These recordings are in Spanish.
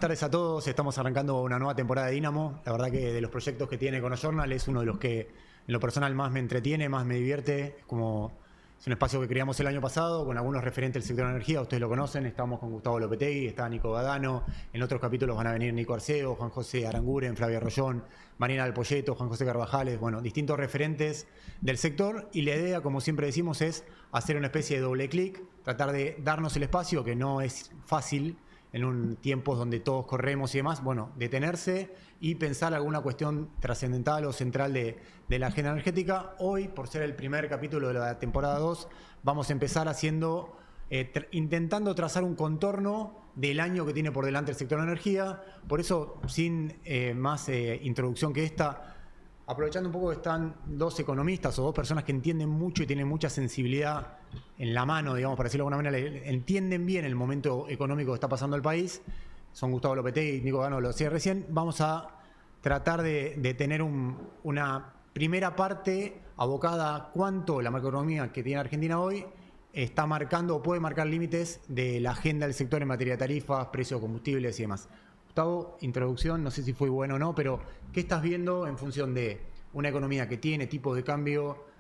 tardes a todos. Estamos arrancando una nueva temporada de Dynamo. La verdad que de los proyectos que tiene Econojournal es uno de los que en lo personal más me entretiene, más me divierte. Es un espacio que creamos el año pasado con algunos referentes del sector de energía. Ustedes lo conocen. Estamos con Gustavo Lopetegui, está Nico Badano. En otros capítulos van a venir Nico Arceo, Juan José Aranguren, Flavia Rollón, Marina del Poyeto, Juan José Carvajales. Bueno, distintos referentes del sector. Y la idea, como siempre decimos, es hacer una especie de doble clic, tratar de darnos el espacio, que no es fácil en un tiempos donde todos corremos y demás, bueno, detenerse y pensar alguna cuestión trascendental o central de la agenda energética. Hoy, por ser el primer capítulo de la temporada 2, vamos a empezar haciendo, intentando trazar un contorno del año que tiene por delante el sector de energía. Por eso, sin más introducción que esta, aprovechando un poco que están dos economistas o dos personas que entienden mucho y tienen mucha sensibilidad en la mano, digamos, para decirlo de alguna manera, entienden bien el momento económico que está pasando el país. Son Gustavo Lopetegui y Nico Badano, lo decía recién. Vamos a tratar de tener una primera parte abocada a cuánto la macroeconomía que tiene Argentina hoy está marcando o puede marcar límites de la agenda del sector en materia de tarifas, precios de combustibles y demás. Gustavo, introducción, no sé si fue bueno o no, pero ¿qué estás viendo en función de una economía que tiene tipos de cambio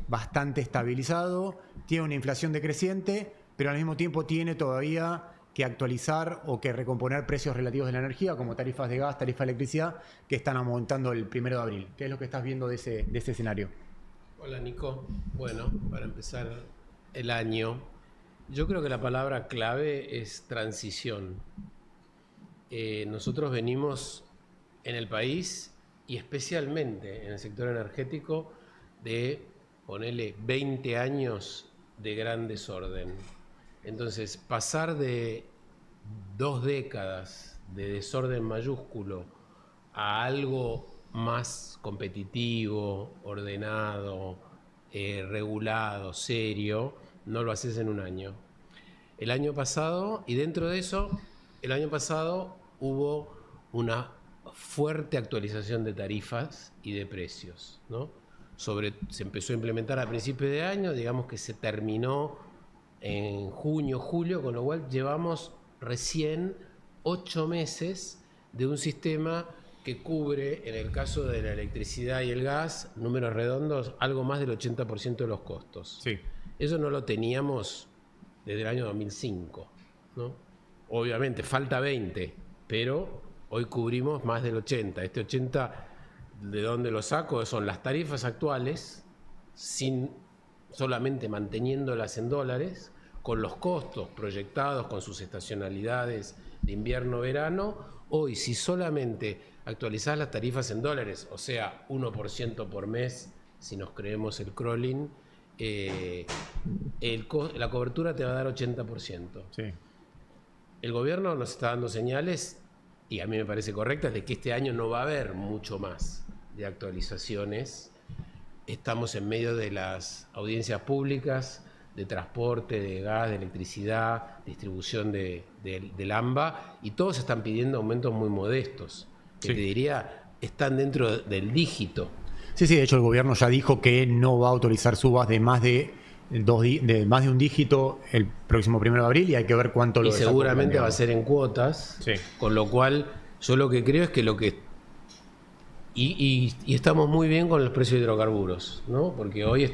bastante estabilizado, tiene una inflación decreciente, pero al mismo tiempo tiene todavía que actualizar o que recomponer precios relativos de la energía, como tarifas de gas, tarifas de electricidad, que están aumentando el 1 de abril? ¿Qué es lo que estás viendo de ese escenario? Hola Nico, bueno, para empezar el año, yo creo que la palabra clave es transición. Nosotros venimos en el país y especialmente en el sector energético de ponerle 20 años de gran desorden. Entonces, pasar de 2 décadas de desorden mayúsculo a algo más competitivo, ordenado, regulado, serio, no lo haces en un año. El año pasado, y dentro de eso, el año pasado hubo una fuerte actualización de tarifas y de precios, ¿no? Se empezó a implementar a principios de año, digamos que se terminó en junio, julio, con lo cual llevamos recién 8 meses de un sistema que cubre, en el caso de la electricidad y el gas, números redondos, algo más del 80% de los costos. Sí. Eso no lo teníamos desde el año 2005, ¿no? Obviamente falta 20, pero hoy cubrimos más del 80. Este 80, ¿de dónde lo saco? Son las tarifas actuales, solamente manteniéndolas en dólares, con los costos proyectados, con sus estacionalidades de invierno-verano. Hoy, si solamente actualizás las tarifas en dólares, o sea, 1% por mes, si nos creemos el crawling, la cobertura te va a dar 80%. Sí. El gobierno nos está dando señales, y a mí me parece correctas, de que este año no va a haber mucho más de actualizaciones. Estamos en medio de las audiencias públicas, de transporte, de gas, de electricidad, distribución del AMBA, y todos están pidiendo aumentos muy modestos, que sí, te diría, están dentro del dígito. Sí, de hecho el gobierno ya dijo que no va a autorizar subas de más de un dígito el próximo 1 de abril, y hay que ver cuánto lo Y seguramente va a ser en cuotas, sí. Con lo cual yo lo que creo es que y estamos muy bien con los precios de hidrocarburos, ¿no? Porque hoy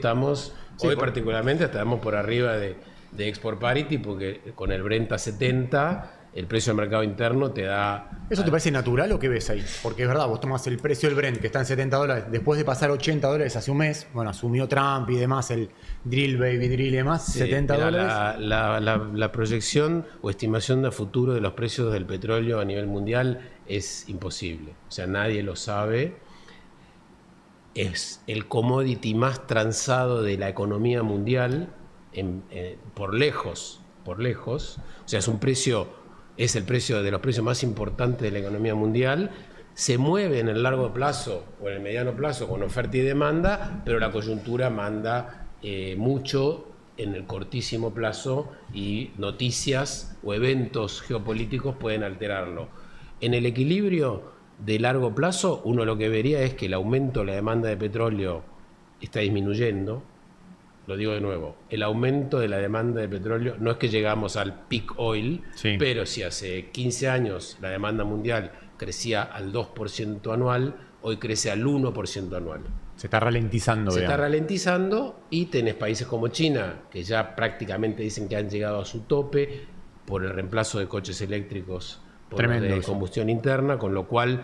particularmente estamos por arriba de export parity, porque con el Brent a 70, el precio del mercado interno te da... ¿Eso te parece natural o qué ves ahí? Porque es verdad, vos tomás el precio del Brent, que está en $70, después de pasar $80 hace un mes, bueno, asumió Trump y demás, el drill, baby drill y demás, sí, $70. La proyección o estimación de futuro de los precios del petróleo a nivel mundial es imposible. O sea, nadie lo sabe. Es el commodity más transado de la economía mundial, por lejos. O sea, es el precio de los precios más importantes de la economía mundial. Se mueve en el largo plazo o en el mediano plazo con oferta y demanda, pero la coyuntura manda mucho en el cortísimo plazo, y noticias o eventos geopolíticos pueden alterarlo. En el equilibrio de largo plazo, uno lo que vería es que el aumento de la demanda de petróleo está disminuyendo, lo digo de nuevo, el aumento de la demanda de petróleo, no es que llegamos al peak oil, Sí. pero si hace 15 años la demanda mundial crecía al 2% anual, hoy crece al 1% anual. Se está ralentizando, Se está digamos. ralentizando y tenés países como China, que ya prácticamente dicen que han llegado a su tope por el reemplazo de coches eléctricos por los Tremendo de eso. combustión interna, con lo cual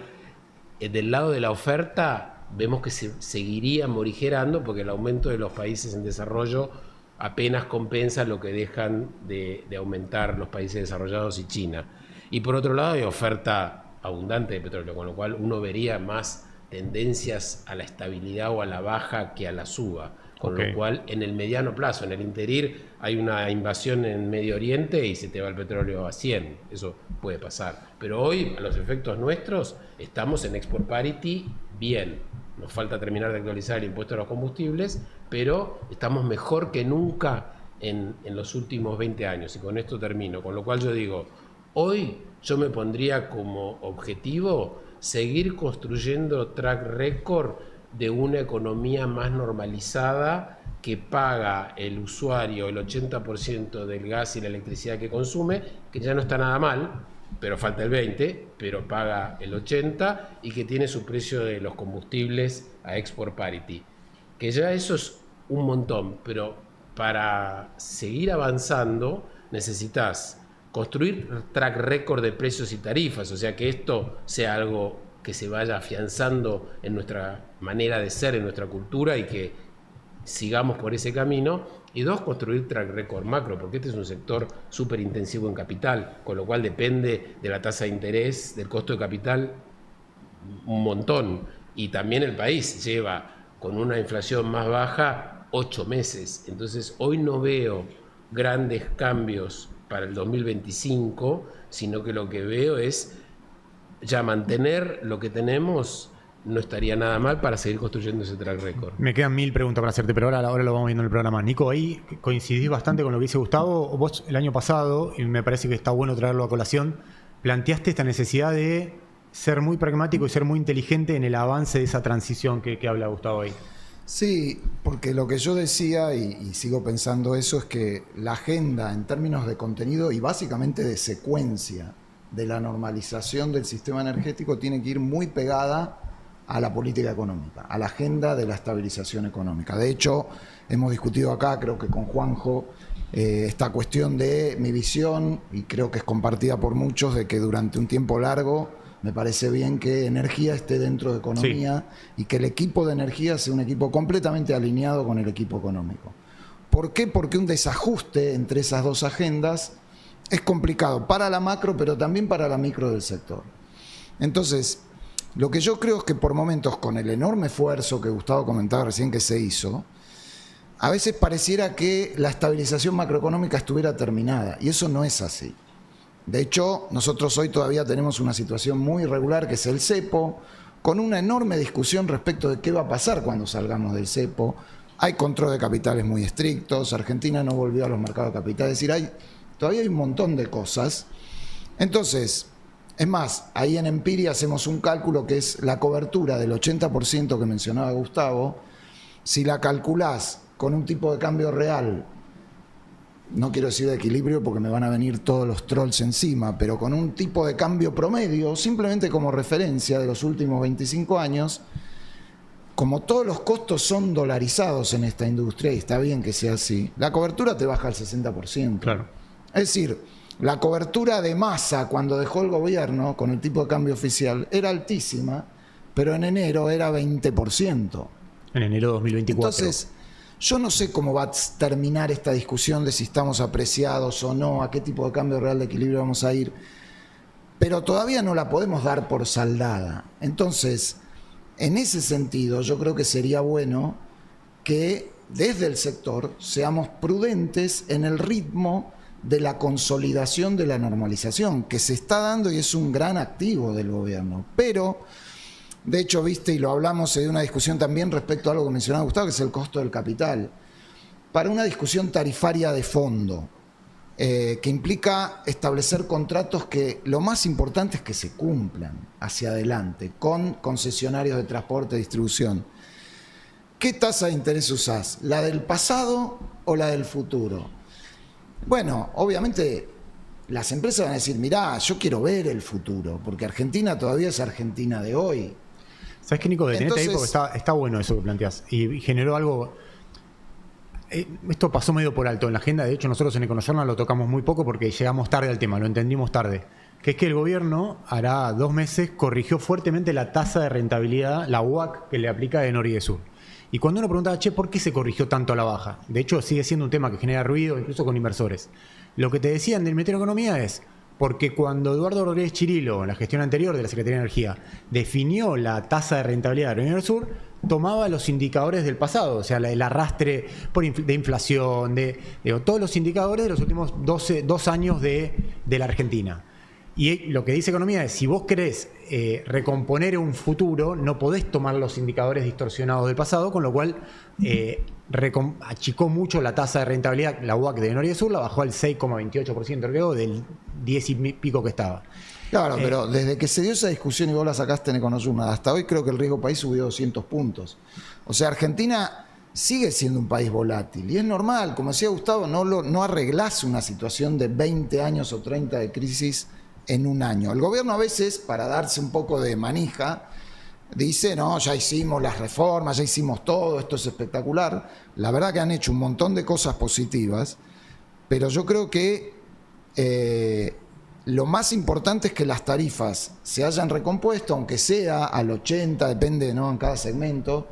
del lado de la oferta vemos que se seguiría morigerando porque el aumento de los países en desarrollo apenas compensa lo que dejan de aumentar los países desarrollados y China. Y por otro lado hay oferta abundante de petróleo, con lo cual uno vería más tendencias a la estabilidad o a la baja que a la suba. Con Ok. lo cual, en el mediano plazo, en el interir, hay una invasión en Medio Oriente y se te va el petróleo a 100. Eso puede pasar. Pero hoy, a los efectos nuestros, estamos en export parity bien. Nos falta terminar de actualizar el impuesto a los combustibles, pero estamos mejor que nunca en los últimos 20 años. Y con esto termino. Con lo cual yo digo, hoy yo me pondría como objetivo seguir construyendo track record de una economía más normalizada que paga el usuario el 80% del gas y la electricidad que consume, que ya no está nada mal, pero falta el 20%, pero paga el 80% y que tiene su precio de los combustibles a export parity. Que ya eso es un montón, pero para seguir avanzando necesitas construir track record de precios y tarifas, o sea que esto sea algo que se vaya afianzando en nuestra manera de ser, en nuestra cultura y que sigamos por ese camino. Y dos, construir track record macro, porque este es un sector súper intensivo en capital, con lo cual depende de la tasa de interés, del costo de capital, un montón. Y también el país lleva con una inflación más baja 8 meses. Entonces hoy no veo grandes cambios para el 2025, sino que lo que veo es ya mantener lo que tenemos. No estaría nada mal para seguir construyendo ese track record. Me quedan 1000 preguntas para hacerte, pero ahora lo vamos viendo en el programa. Nico, ahí coincidís bastante con lo que dice Gustavo. Vos el año pasado, y me parece que está bueno traerlo a colación, planteaste esta necesidad de ser muy pragmático y ser muy inteligente en el avance de esa transición que habla Gustavo ahí. Sí, porque lo que yo decía, y sigo pensando eso, es que la agenda en términos de contenido y básicamente de secuencia de la normalización del sistema energético tiene que ir muy pegada a la política económica, a la agenda de la estabilización económica. De hecho, hemos discutido acá, creo que con Juanjo, esta cuestión de mi visión, y creo que es compartida por muchos, de que durante un tiempo largo me parece bien que energía esté dentro de economía, sí, y que el equipo de energía sea un equipo completamente alineado con el equipo económico. ¿Por qué? Porque un desajuste entre esas dos agendas es complicado para la macro, pero también para la micro del sector. Entonces, lo que yo creo es que por momentos, con el enorme esfuerzo que Gustavo comentaba recién que se hizo, a veces pareciera que la estabilización macroeconómica estuviera terminada, y eso no es así. De hecho, nosotros hoy todavía tenemos una situación muy irregular, que es el cepo, con una enorme discusión respecto de qué va a pasar cuando salgamos del cepo. Hay control de capitales muy estrictos, Argentina no volvió a los mercados de capitales, es decir, todavía hay un montón de cosas. Entonces, es más, ahí en Empiria hacemos un cálculo que es la cobertura del 80% que mencionaba Gustavo. Si la calculás con un tipo de cambio real, no quiero decir de equilibrio porque me van a venir todos los trolls encima, pero con un tipo de cambio promedio, simplemente como referencia de los últimos 25 años, como todos los costos son dolarizados en esta industria, y está bien que sea así, la cobertura te baja al 60%. Claro. Es decir, la cobertura de masa cuando dejó el gobierno con el tipo de cambio oficial era altísima, pero en enero era 20%. En enero de 2024. Entonces, yo no sé cómo va a terminar esta discusión de si estamos apreciados o no, a qué tipo de cambio real de equilibrio vamos a ir, pero todavía no la podemos dar por saldada. Entonces, en ese sentido, yo creo que sería bueno que desde el sector seamos prudentes en el ritmo de la consolidación de la normalización, que se está dando y es un gran activo del gobierno. Pero, de hecho, viste, y lo hablamos de una discusión también respecto a algo que mencionaba Gustavo, que es el costo del capital. Para una discusión tarifaria de fondo, que implica establecer contratos que lo más importante es que se cumplan hacia adelante, con concesionarios de transporte y distribución. ¿qué tasa de interés usás? ¿La del pasado o la del futuro? Bueno, obviamente las empresas van a decir, mirá, yo quiero ver el futuro, porque Argentina todavía es Argentina de hoy. ¿Sabes qué, Nico? Detenete ahí porque está bueno eso que planteás. Y generó algo. Esto pasó medio por alto en la agenda. De hecho, nosotros en Econocerna lo tocamos muy poco porque llegamos tarde al tema, lo entendimos tarde. Que es que el gobierno, hará 2 meses, corrigió fuertemente la tasa de rentabilidad, la UAC, que le aplica de Nor y de Sur. Y cuando uno preguntaba, che, ¿por qué se corrigió tanto a la baja? De hecho, sigue siendo un tema que genera ruido, incluso con inversores. Lo que te decían del Ministerio de Economía es, porque cuando Eduardo Rodríguez Chirilo, en la gestión anterior de la Secretaría de Energía, definió la tasa de rentabilidad de Nor y Sur, tomaba los indicadores del pasado, o sea, el arrastre de inflación, todos los indicadores de los últimos 2 años de la Argentina. Y lo que dice Economía es, si vos querés recomponer un futuro, no podés tomar los indicadores distorsionados del pasado, con lo cual achicó mucho la tasa de rentabilidad, la UAC de Nor y Sur, la bajó al 6,28%, creo, del 10 y pico que estaba. Claro, pero desde que se dio esa discusión y vos la sacaste en Econocerna, hasta hoy creo que el riesgo país subió 200 puntos. O sea, Argentina sigue siendo un país volátil y es normal, como decía Gustavo, no arreglás una situación de 20 años o 30 de crisis en un año. El gobierno a veces, para darse un poco de manija, dice, no, ya hicimos las reformas, ya hicimos todo, esto es espectacular. La verdad que han hecho un montón de cosas positivas, pero yo creo que lo más importante es que las tarifas se hayan recompuesto, aunque sea al 80, depende, ¿no?, en cada segmento,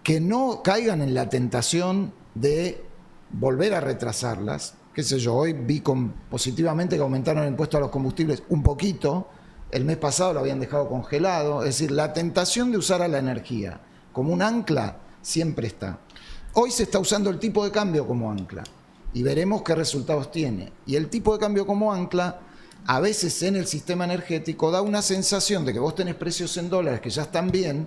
que no caigan en la tentación de volver a retrasarlas. Qué sé yo, hoy vi positivamente que aumentaron el impuesto a los combustibles un poquito, el mes pasado lo habían dejado congelado, es decir, la tentación de usar a la energía como un ancla siempre está. Hoy se está usando el tipo de cambio como ancla y veremos qué resultados tiene. Y el tipo de cambio como ancla, a veces en el sistema energético, da una sensación de que vos tenés precios en dólares que ya están bien,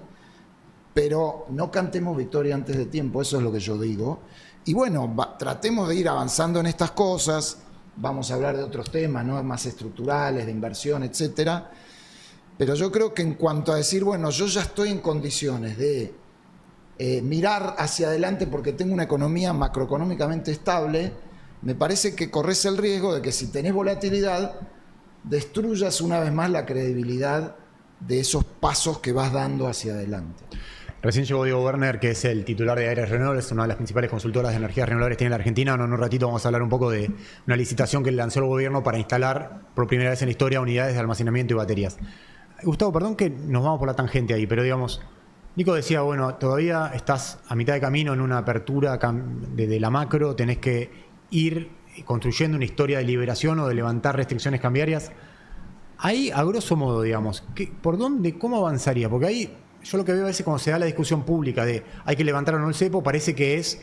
pero no cantemos victoria antes de tiempo, eso es lo que yo digo. Y bueno, tratemos de ir avanzando en estas cosas, vamos a hablar de otros temas, ¿no?, más estructurales, de inversión, etcétera. Pero yo creo que en cuanto a decir, bueno, yo ya estoy en condiciones de mirar hacia adelante porque tengo una economía macroeconómicamente estable, me parece que corres el riesgo de que si tenés volatilidad, destruyas una vez más la credibilidad de esos pasos que vas dando hacia adelante. Recién llegó Diego Werner, que es el titular de Aires Renovables, una de las principales consultoras de energías renovables que tiene la Argentina. En un ratito vamos a hablar un poco de una licitación que lanzó el gobierno para instalar por primera vez en la historia unidades de almacenamiento y baterías. Gustavo, perdón que nos vamos por la tangente ahí, pero digamos, Nico decía, bueno, todavía estás a mitad de camino en una apertura de la macro, tenés que ir construyendo una historia de liberación o de levantar restricciones cambiarias. Ahí, a grosso modo, digamos, ¿por dónde, cómo avanzaría? Porque ahí yo lo que veo a veces cuando se da la discusión pública de hay que levantar o no el cepo, parece que es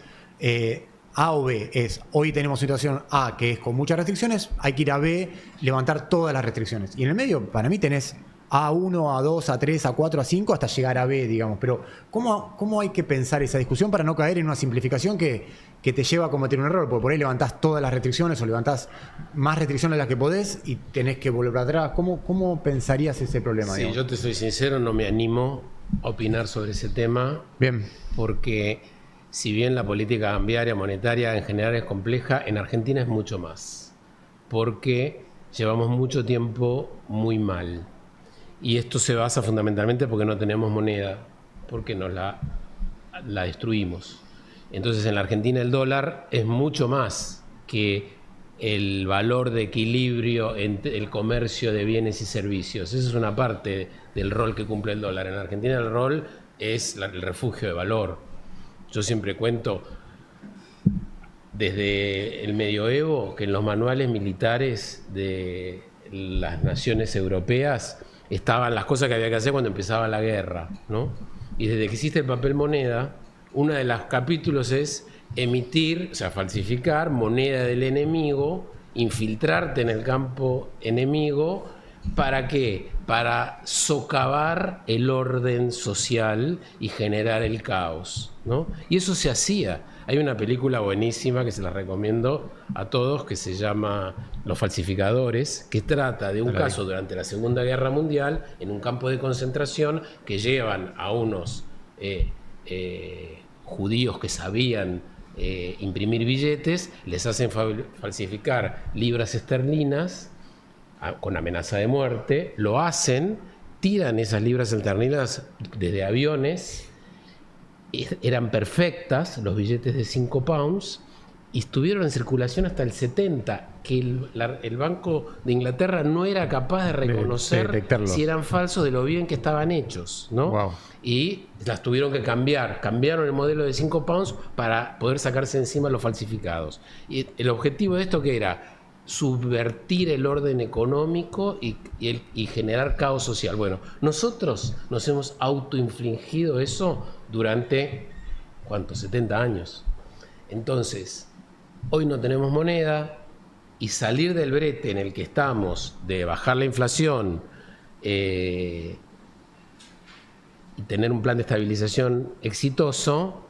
A o B. Es hoy tenemos situación A, que es con muchas restricciones, hay que ir a B, levantar todas las restricciones. Y en el medio, para mí, tenés A1, A2, A3, A4, A5, hasta llegar a B, digamos. Pero ¿cómo hay que pensar esa discusión para no caer en una simplificación que te lleva a cometer un error? Porque por ahí levantás todas las restricciones o levantás más restricciones de las que podés y tenés que volver para atrás. ¿Cómo pensarías ese problema? Sí, digamos? yo te soy sincero, no me animo a opinar sobre ese tema. Bien. Porque si bien la política cambiaria, monetaria en general es compleja, en Argentina es mucho más. Porque llevamos mucho tiempo muy mal. Y esto se basa fundamentalmente porque no tenemos moneda, porque nos la destruimos. Entonces en la Argentina el dólar es mucho más que el valor de equilibrio entre el comercio de bienes y servicios. Esa es una parte del rol que cumple el dólar. En Argentina el rol es el refugio de valor. Yo siempre cuento desde el medioevo que en los manuales militares de las naciones europeas estaban las cosas que había que hacer cuando empezaba la guerra, ¿no? Y desde que existe el papel moneda, uno de los capítulos es emitir, o sea, falsificar moneda del enemigo, infiltrarte en el campo enemigo, ¿para qué? Para socavar el orden social y generar el caos, ¿no? Y eso se hacía. Hay una película buenísima que se la recomiendo a todos que se llama Los falsificadores, que trata de un caso durante la Segunda Guerra Mundial en un campo de concentración que llevan a unos judíos que sabían imprimir billetes, les hacen falsificar libras esterlinas con amenaza de muerte, lo hacen, tiran esas libras esterlinas desde aviones, eran perfectas, los billetes de 5 pounds, y estuvieron en circulación hasta el 70, que el Banco de Inglaterra no era capaz de reconocer si eran falsos de lo bien que estaban hechos, ¿no? Wow. Y las tuvieron que cambiar. Cambiaron el modelo de 5 pounds para poder sacarse encima los falsificados. Y el objetivo de esto, ¿qué era? Subvertir el orden económico y generar caos social. Bueno, nosotros nos hemos autoinfligido eso durante, ¿cuántos? 70 años. Entonces, hoy no tenemos moneda, y salir del brete en el que estamos de bajar la inflación y tener un plan de estabilización exitoso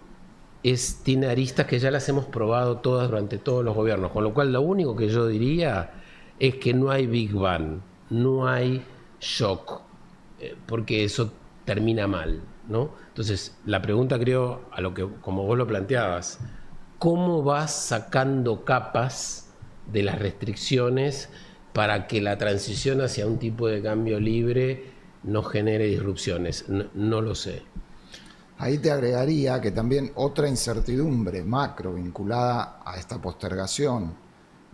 tiene aristas que ya las hemos probado todas durante todos los gobiernos, con lo cual lo único que yo diría es que no hay Big Bang, no hay shock, porque eso termina mal, ¿no? Entonces, la pregunta, creo, a lo que, como vos lo planteabas, ¿cómo vas sacando capas de las restricciones para que la transición hacia un tipo de cambio libre no genere disrupciones? No lo sé. Ahí te agregaría que también otra incertidumbre macro vinculada a esta postergación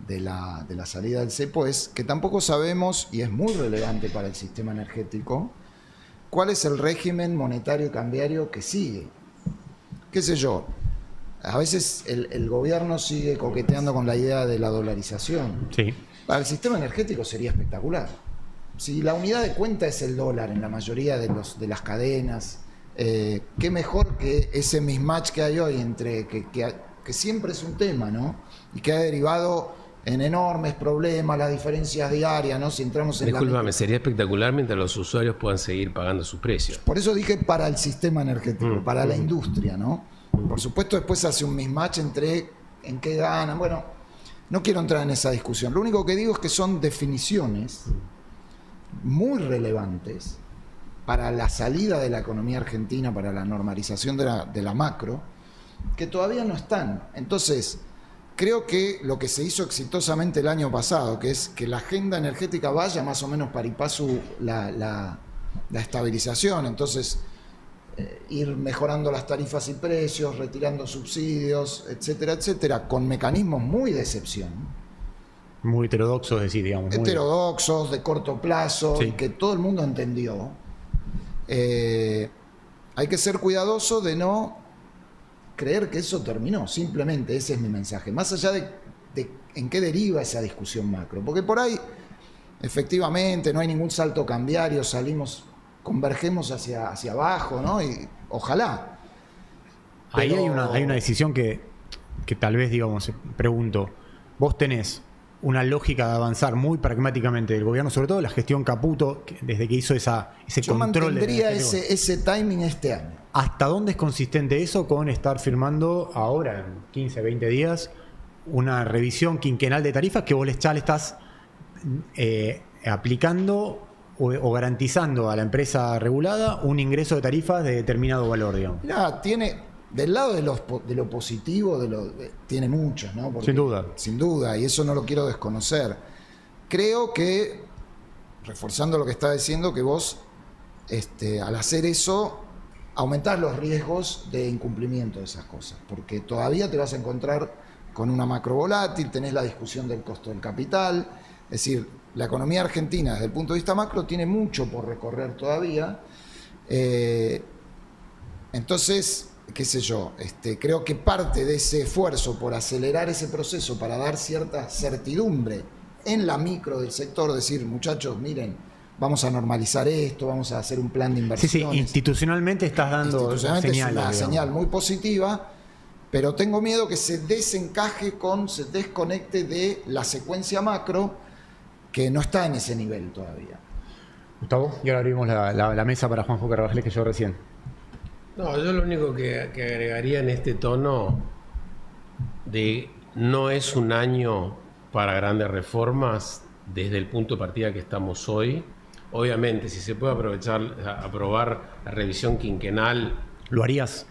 de la salida del cepo es que tampoco sabemos, y es muy relevante para el sistema energético, cuál es el régimen monetario y cambiario que sigue. ¿Qué sé yo? A veces el gobierno sigue coqueteando con la idea de la dolarización. Sí. Para el sistema energético sería espectacular. Si la unidad de cuenta es el dólar en la mayoría de las cadenas, qué mejor que ese mismatch que hay hoy entre que siempre es un tema, ¿no? Y que ha derivado en enormes problemas, las diferencias diarias, ¿no? Si entramos en Discúlpame, sería espectacular mientras los usuarios puedan seguir pagando sus precios. Por eso dije para el sistema energético, para la industria, ¿no? Por supuesto, después hace un mismatch entre en qué ganan. Bueno, no quiero entrar en esa discusión. Lo único que digo es que son definiciones muy relevantes para la salida de la economía argentina, para la normalización de la macro, que todavía no están. Entonces, creo que lo que se hizo exitosamente el año pasado, que es que la agenda energética vaya más o menos par y paso la estabilización. Entonces, ir mejorando las tarifas y precios, retirando subsidios, etcétera, etcétera, con mecanismos muy de excepción. Muy heterodoxos, decir, digamos. Heterodoxos, de corto plazo, sí, y que todo el mundo entendió. Hay que ser cuidadoso de no creer que eso terminó. Simplemente ese es mi mensaje. Más allá de en qué deriva esa discusión macro. Porque por ahí, efectivamente, no hay ningún salto cambiario, convergemos hacia abajo, ¿no? Y ojalá. Ahí hay una decisión que tal vez, digamos, pregunto, vos tenés una lógica de avanzar muy pragmáticamente del gobierno, sobre todo la gestión Caputo, desde que hizo ese Yo control. mantendría ese timing este año. ¿Hasta dónde es consistente eso con estar firmando ahora, en 15, 20 días, una revisión quinquenal de tarifas que vos ya le estás aplicando o garantizando a la empresa regulada un ingreso de tarifas de determinado valor, digamos? Mirá, tiene... Del lado de lo positivo, tiene muchos, ¿no? Porque, sin duda. Sin duda, y eso no lo quiero desconocer. Creo que, reforzando lo que está diciendo, que vos, al hacer eso, aumentás los riesgos de incumplimiento de esas cosas, porque todavía te vas a encontrar con una macro volátil, tenés la discusión del costo del capital, es decir, la economía argentina desde el punto de vista macro tiene mucho por recorrer todavía. Entonces, qué sé yo, creo que parte de ese esfuerzo por acelerar ese proceso para dar cierta certidumbre en la micro del sector, decir, muchachos, miren, vamos a normalizar esto, vamos a hacer un plan de inversiones. Sí, institucionalmente estás dando señales. Es una señal muy positiva, pero tengo miedo que se desconecte de la secuencia macro, que no está en ese nivel todavía. Gustavo, y ahora abrimos la mesa para Juanjo Carvajal, que yo recién. No, yo lo único que agregaría en este tono de no es un año para grandes reformas desde el punto de partida que estamos hoy. Obviamente, si se puede aprobar la revisión quinquenal... ¿Lo harías?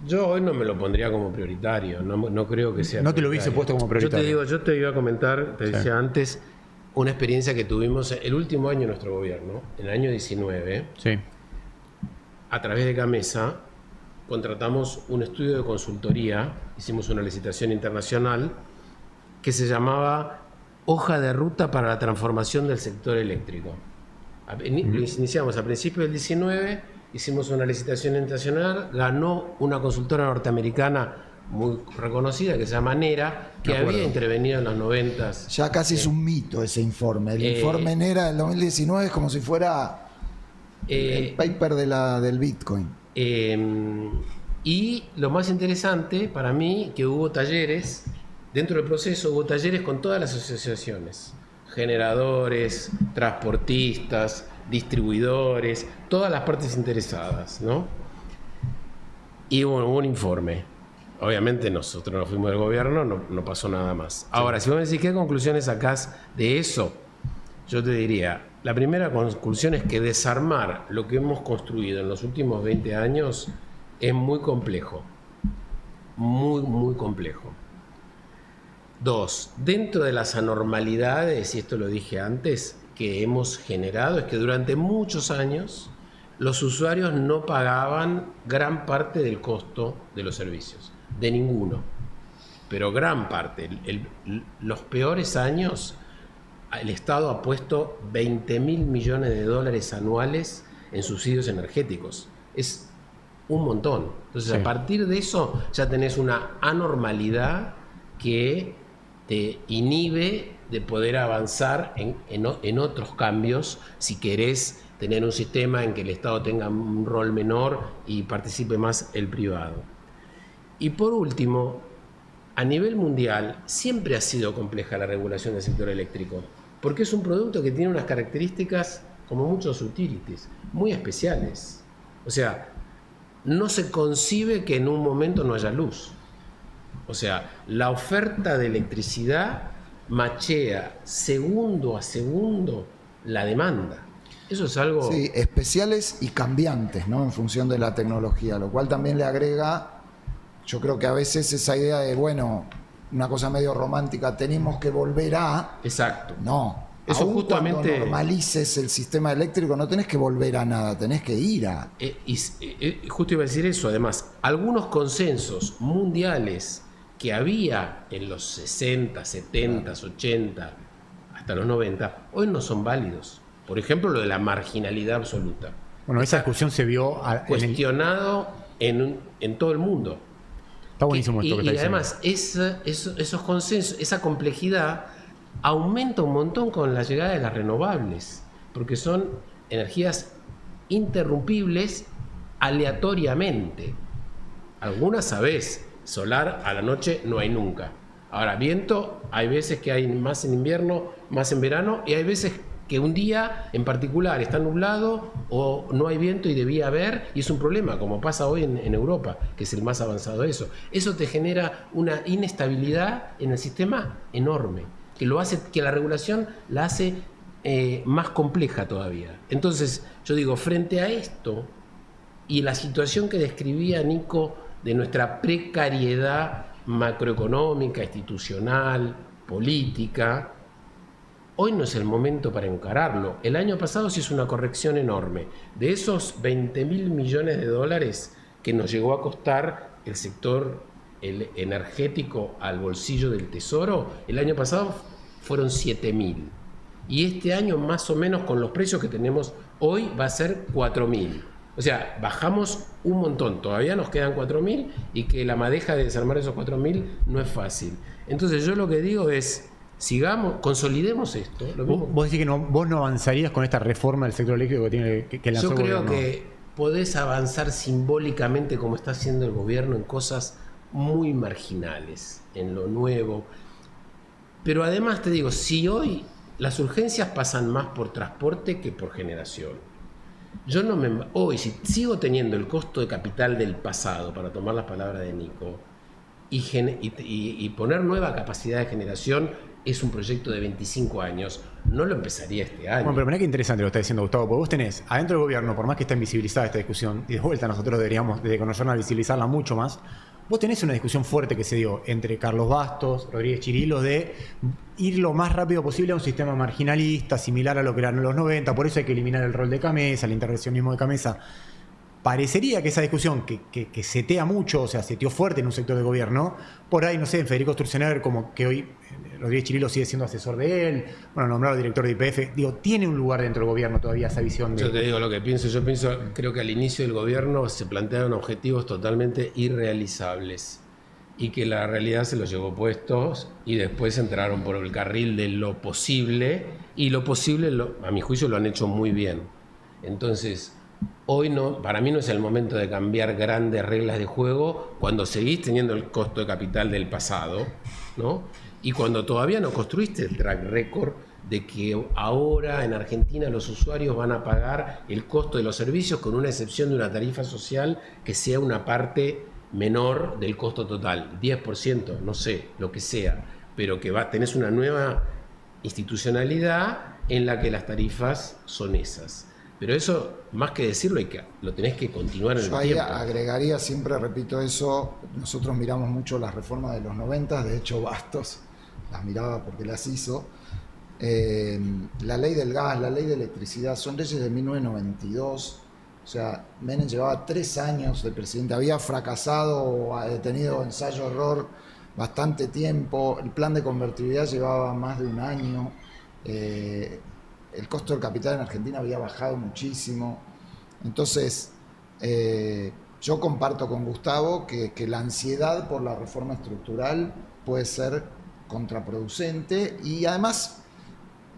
Yo hoy no me lo pondría como prioritario, no creo que sea No te lo hubiese prioritario. puesto como prioritario. Yo te iba a comentar, te Sí. decía antes, una experiencia que tuvimos el último año de nuestro gobierno, en el año 19, Sí. a través de Gamesa, contratamos un estudio de consultoría, hicimos una licitación internacional que se llamaba Hoja de Ruta para la Transformación del Sector Eléctrico. Lo iniciamos a principios del 19, hicimos una licitación internacional, ganó una consultora norteamericana muy reconocida que se llama NERA, que De acuerdo. había intervenido en los 90s. Ya casi es un mito ese informe. El informe NERA del 2019 es como si fuera el paper del Bitcoin. Y lo más interesante para mí, que hubo talleres, dentro del proceso hubo talleres con todas las asociaciones, generadores, transportistas, distribuidores, todas las partes interesadas, ¿no? Y hubo un informe. Obviamente nosotros no fuimos del gobierno, no pasó nada más. Ahora, si vos me decís qué conclusiones sacás de eso, yo te diría, la primera conclusión es que desarmar lo que hemos construido en los últimos 20 años es muy complejo. Muy, muy complejo. 2, dentro de las anormalidades, y esto lo dije antes, que hemos generado, es que durante muchos años los usuarios no pagaban gran parte del costo de los servicios, de ninguno, pero gran parte. Los peores años, el Estado ha puesto 20.000 millones de dólares anuales en subsidios energéticos. Es un montón. Entonces, Sí. a partir de eso ya tenés una anormalidad que te inhibe de poder avanzar en otros cambios si querés tener un sistema en que el Estado tenga un rol menor y participe más el privado. Y por último, a nivel mundial siempre ha sido compleja la regulación del sector eléctrico, porque es un producto que tiene unas características, como muchos utilities, muy especiales. O sea, no se concibe que en un momento no haya luz. O sea, la oferta de electricidad machea segundo a segundo la demanda. Eso es algo... Sí, especiales y cambiantes, ¿no? En función de la tecnología, lo cual también le agrega, yo creo que a veces esa idea de, bueno, una cosa medio romántica, tenemos que volver a... Exacto. No. Eso Aún justamente... cuando normalices el sistema eléctrico, no tenés que volver a nada, tenés que ir a... Justo iba a decir eso, además, algunos consensos mundiales que había en los 60, 70, 80, hasta los 90, hoy no son válidos. Por ejemplo, lo de la marginalidad absoluta. Bueno, esa discusión se vio Cuestionado en todo el mundo. Está buenísimo esto que está Y diciendo. además, esos consensos, esa complejidad, aumenta un montón con la llegada de las renovables, porque son energías interrumpibles aleatoriamente. Algunas sabés, solar a la noche no hay nunca. Ahora, viento, hay veces que hay más en invierno, más en verano, y hay veces que un día en particular está nublado o no hay viento y debía haber, y es un problema, como pasa hoy en Europa, que es el más avanzado de eso. Eso te genera una inestabilidad en el sistema enorme, que lo hace, que la regulación la hace más compleja todavía. Entonces, yo digo, frente a esto y la situación que describía Nico de nuestra precariedad macroeconómica, institucional, política, hoy no es el momento para encararlo. El año pasado se hizo una corrección enorme. De esos 20.000 millones de dólares que nos llegó a costar el sector energético al bolsillo del Tesoro, el año pasado fueron 7.000. Y este año, más o menos, con los precios que tenemos hoy, va a ser 4.000. O sea, bajamos un montón. Todavía nos quedan 4.000 y que la madeja de desarmar esos 4.000 no es fácil. Entonces yo lo que digo es, sigamos, consolidemos esto. Vos decís que vos no avanzarías con esta reforma del sector eléctrico que lanzó Yo el creo gobierno. que podés avanzar simbólicamente como está haciendo el gobierno en cosas muy marginales, en lo nuevo. Pero además te digo, si hoy las urgencias pasan más por transporte que por generación. Hoy, si sigo teniendo el costo de capital del pasado, para tomar las palabras de Nico, y poner nueva capacidad de generación es un proyecto de 25 años. No lo empezaría este año. Bueno, pero mirá qué interesante lo que está diciendo Gustavo, porque vos tenés adentro del gobierno, por más que está invisibilizada esta discusión, y de vuelta nosotros deberíamos, desde conocerla, visibilizarla mucho más, vos tenés una discusión fuerte que se dio entre Carlos Bastos, Rodríguez Chirilos, de ir lo más rápido posible a un sistema marginalista, similar a lo que eran en los 90, por eso hay que eliminar el rol de Camesa, el intervencionismo de Camesa. Parecería que esa discusión que setea mucho, o sea, seteó fuerte en un sector del gobierno, por ahí, no sé, en Federico Sturzenegger, como que hoy Rodríguez Chirilos sigue siendo asesor de él, bueno, nombrado director de YPF, digo, tiene un lugar dentro del gobierno todavía esa visión de... Yo te digo lo que pienso, creo que al inicio del gobierno se plantearon objetivos totalmente irrealizables y que la realidad se los llevó puestos y después entraron por el carril de lo posible y lo posible, a mi juicio, lo han hecho muy bien. Entonces... Hoy no, para mí no es el momento de cambiar grandes reglas de juego cuando seguís teniendo el costo de capital del pasado, ¿no? Y cuando todavía no construiste el track record de que ahora en Argentina los usuarios van a pagar el costo de los servicios con una excepción de una tarifa social que sea una parte menor del costo total, 10%, no sé, lo que sea, pero que tenés una nueva institucionalidad en la que las tarifas son esas. Pero eso, más que decirlo, lo tenés que continuar en el tiempo. Yo agregaría, siempre repito eso, nosotros miramos mucho las reformas de los 90, de hecho Bastos las miraba porque las hizo. La ley del gas, la ley de electricidad, son leyes de 1992. O sea, Menem llevaba 3 años de presidente, había fracasado o ha tenido ensayo-error bastante tiempo, el plan de convertibilidad llevaba más de un año. El costo del capital en Argentina había bajado muchísimo. Entonces, yo comparto con Gustavo que la ansiedad por la reforma estructural puede ser contraproducente y además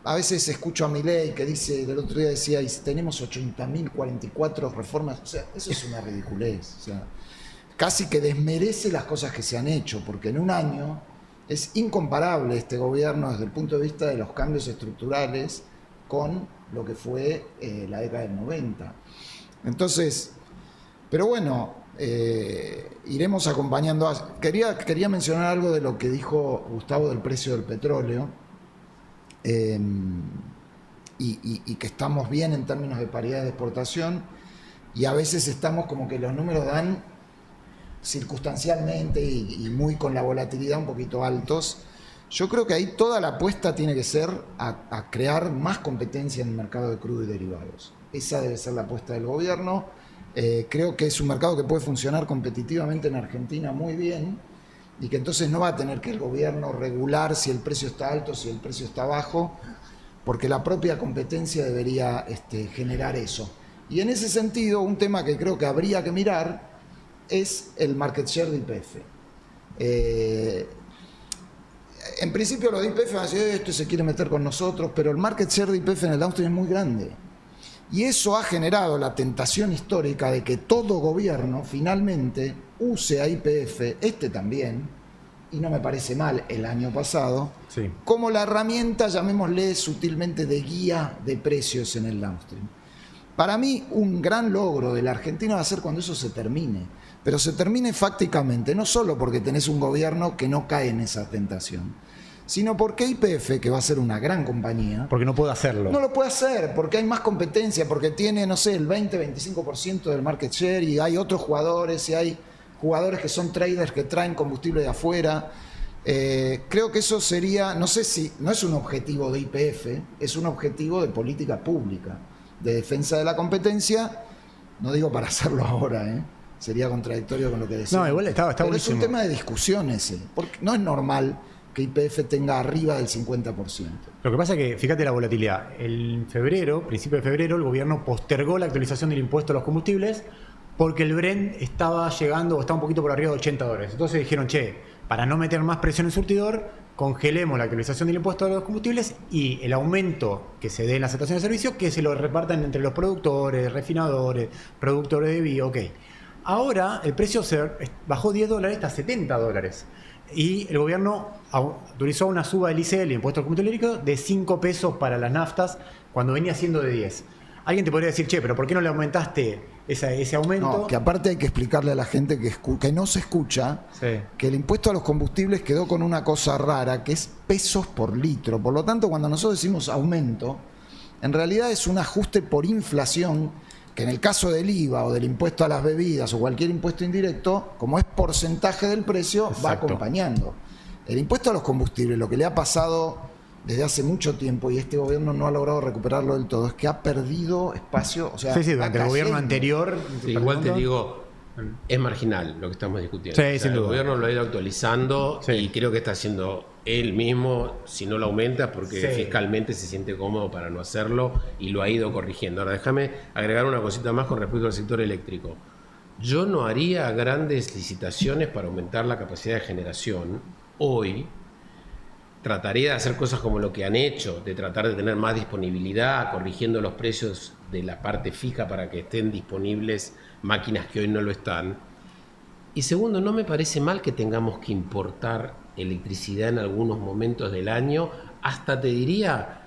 a veces escucho a Milei que dice, el otro día decía, y tenemos 80.044 reformas, o sea, eso es una ridiculez, o sea, casi que desmerece las cosas que se han hecho, porque en un año es incomparable este gobierno desde el punto de vista de los cambios estructurales con lo que fue la década del 90. Entonces, pero bueno, iremos acompañando. Quería mencionar algo de lo que dijo Gustavo del precio del petróleo, y que estamos bien en términos de paridad de exportación, y a veces estamos como que los números dan circunstancialmente y muy con la volatilidad un poquito altos. Yo creo que ahí toda la apuesta tiene que ser a crear más competencia en el mercado de crudo y derivados. Esa debe ser la apuesta del gobierno. Creo que es un mercado que puede funcionar competitivamente en Argentina muy bien y que entonces no va a tener que el gobierno regular si el precio está alto, si el precio está bajo, porque la propia competencia debería generar eso. Y en ese sentido, un tema que creo que habría que mirar es el market share de YPF. En principio los de YPF van a decir, esto se quiere meter con nosotros, pero el market share de YPF en el downstream es muy grande. Y eso ha generado la tentación histórica de que todo gobierno finalmente use a YPF, también, y no me parece mal el año pasado, sí, como la herramienta, llamémosle sutilmente, de guía de precios en el downstream. Para mí, un gran logro de la Argentina va a ser cuando eso se termine, pero se termine fácticamente, no solo porque tenés un gobierno que no cae en esa tentación, sino porque YPF, que va a ser una gran compañía, porque no puede hacerlo. No lo puede hacer, porque hay más competencia, porque tiene, no sé, el 20-25% del market share y hay otros jugadores y hay jugadores que son traders que traen combustible de afuera. Creo que eso sería, no sé si, no es un objetivo de YPF, es un objetivo de política pública, de defensa de la competencia, no digo para hacerlo ahora, sería contradictorio con lo que decía. No, igual está pero buenísimo. Es un tema de discusión ese, porque no es normal que YPF tenga arriba del 50%. Lo que pasa es que, fíjate la volatilidad. En febrero, principio de febrero, el gobierno postergó la actualización del impuesto a los combustibles porque el Brent estaba llegando o estaba un poquito por arriba de $80. Entonces dijeron, para no meter más presión en el surtidor, congelemos la actualización del impuesto a los combustibles y el aumento que se dé en las estaciones de servicio, que se lo repartan entre los productores, refinadores, productores de bio, ok. Ahora el precio se bajó $10 hasta $70. Y el gobierno autorizó una suba del ICL, el impuesto al combustible líquido, de 5 pesos para las naftas, cuando venía siendo de 10. alguien te podría decir, che, pero ¿por qué no le aumentaste ese aumento? No, que aparte hay que explicarle a la gente que no se escucha, Sí. que el impuesto a los combustibles quedó con una cosa rara, que es pesos por litro. Por lo tanto, cuando nosotros decimos aumento, en realidad es un ajuste por inflación, que en el caso del IVA o del impuesto a las bebidas o cualquier impuesto indirecto, como es porcentaje del precio, va Exacto. acompañando. El impuesto a los combustibles, lo que le ha pasado desde hace mucho tiempo, y este gobierno no ha logrado recuperarlo del todo, es que ha perdido espacio. O sea, Sí, va durante el gobierno cayendo. anterior. Sí, igual te digo, es marginal lo que estamos discutiendo. Sí, sin duda. El gobierno lo ha ido actualizando Sí. y creo que está haciendo él mismo, si no lo aumenta, porque Sí. fiscalmente se siente cómodo para no hacerlo y lo ha ido corrigiendo. Ahora déjame agregar una cosita más con respecto al sector eléctrico. Yo no haría grandes licitaciones para aumentar la capacidad de generación hoy. Trataría de hacer cosas como lo que han hecho, de tratar de tener más disponibilidad, corrigiendo los precios de la parte fija para que estén disponibles máquinas que hoy no lo están. Y segundo, no me parece mal que tengamos que importar electricidad en algunos momentos del año. Hasta te diría,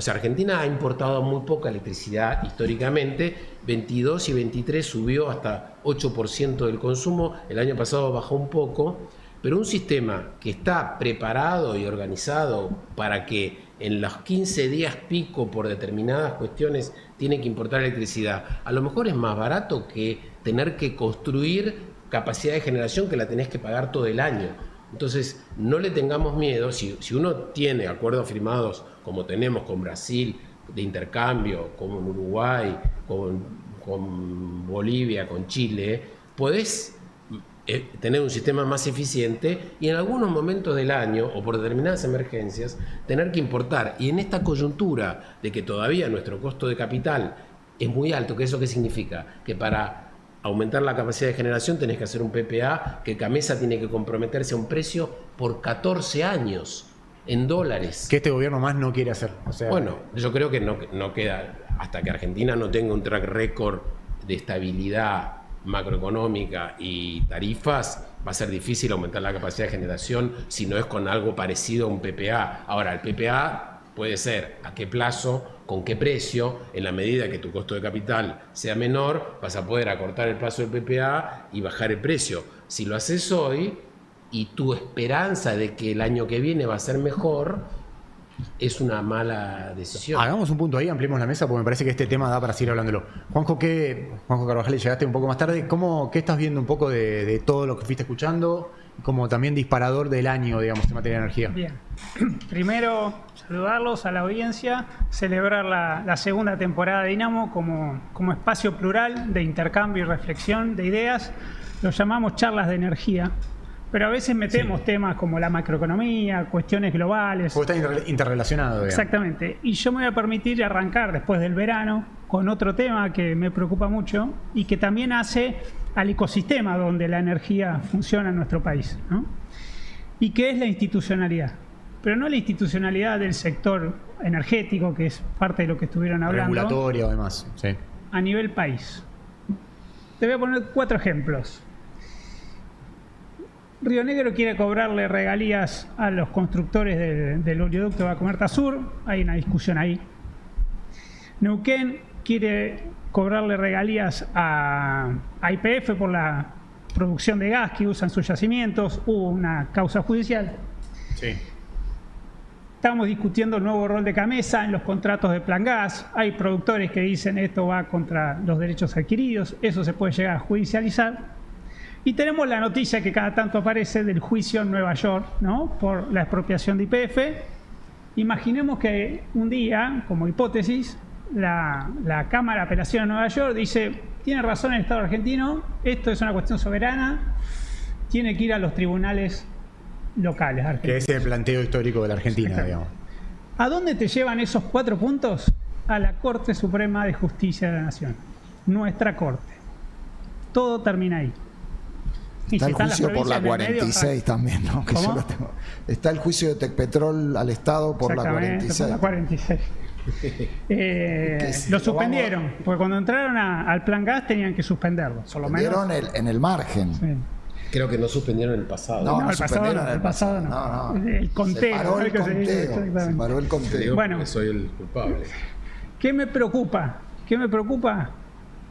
Argentina ha importado muy poca electricidad históricamente. 22 y 23 subió hasta 8% del consumo. El año pasado bajó un poco. Pero un sistema que está preparado y organizado para que en los 15 días pico por determinadas cuestiones tiene que importar electricidad, a lo mejor es más barato que tener que construir capacidad de generación que la tenés que pagar todo el año. Entonces, no le tengamos miedo. Si uno tiene acuerdos firmados como tenemos con Brasil de intercambio, como en Uruguay, con Bolivia, con Chile, podés tener un sistema más eficiente y en algunos momentos del año o por determinadas emergencias tener que importar. Y en esta coyuntura de que todavía nuestro costo de capital es muy alto, ¿qué es lo que significa? Que para aumentar la capacidad de generación tenés que hacer un PPA, que Camesa tiene que comprometerse a un precio por 14 años en dólares. Que este gobierno más no quiere hacer. O sea, Bueno, yo creo que no queda, hasta que Argentina no tenga un track record de estabilidad macroeconómica y tarifas, va a ser difícil aumentar la capacidad de generación si no es con algo parecido a un PPA. Ahora, el PPA puede ser a qué plazo, con qué precio. En la medida que tu costo de capital sea menor, vas a poder acortar el plazo del PPA y bajar el precio. Si lo haces hoy y tu esperanza de que el año que viene va a ser mejor, es una mala decisión. hagamos un punto ahí, ampliemos la mesa, porque me parece que este tema da para seguir hablándolo. Juanjo Carvajal, llegaste un poco más tarde. ¿Qué estás viendo un poco de todo lo que fuiste escuchando? Como también disparador del año, digamos, en materia de energía. Bien. Primero, saludarlos a la audiencia, celebrar la segunda temporada de Dinamo como espacio plural de intercambio y reflexión de ideas. Lo llamamos charlas de energía, pero a veces metemos temas como la macroeconomía, cuestiones globales. Porque está interrelacionado, digamos. Exactamente. Y yo me voy a permitir arrancar después del verano con otro tema que me preocupa mucho y que también hace al ecosistema donde la energía funciona en nuestro país, ¿no? Y que es la institucionalidad. Pero no la institucionalidad del sector energético, que es parte de lo que estuvieron hablando. Regulatorio, además. Sí. A nivel país. Te voy a poner 4 ejemplos. Río Negro quiere cobrarle regalías a los constructores del oleoducto Vaca Muerta Sur. Hay una discusión ahí. Neuquén quiere cobrarle regalías a YPF por la producción de gas que usan sus yacimientos. Hubo una causa judicial. Sí. Estamos discutiendo el nuevo rol de Camesa en los contratos de Plan Gas. Hay productores que dicen esto va contra los derechos adquiridos. Eso se puede llegar a judicializar. Y tenemos la noticia que cada tanto aparece del juicio en Nueva York, ¿no? Por la expropiación de YPF. Imaginemos que un día, como hipótesis, la Cámara de Apelación de Nueva York dice, tiene razón el Estado argentino, esto es una cuestión soberana, tiene que ir a los tribunales locales argentinos. Que es el planteo histórico de la Argentina, digamos. ¿A dónde te llevan esos 4 puntos? A la Corte Suprema de Justicia de la Nación. Nuestra Corte. Todo termina ahí. Y Está si el están las juicio por la provincias en el medio, 46 también, ¿no? Que yo ¿Cómo? lo tengo. Está el juicio de Tecpetrol al Estado por la exactamente, 46. por la 46. si Lo lo suspendieron, vamos- porque cuando entraron al Plan Gas tenían que suspenderlo, por lo menos. Suspendieron en el margen. Sí. Creo que no suspendieron el pasado. No, No, el pasado suspendieron no, el pasado no. no. El conteo, Se paró el ¿no? Que se dice, conteo. exactamente. Se paró el Te conteo. digo Bueno. porque soy el culpable. ¿Qué me preocupa? ¿Qué me preocupa?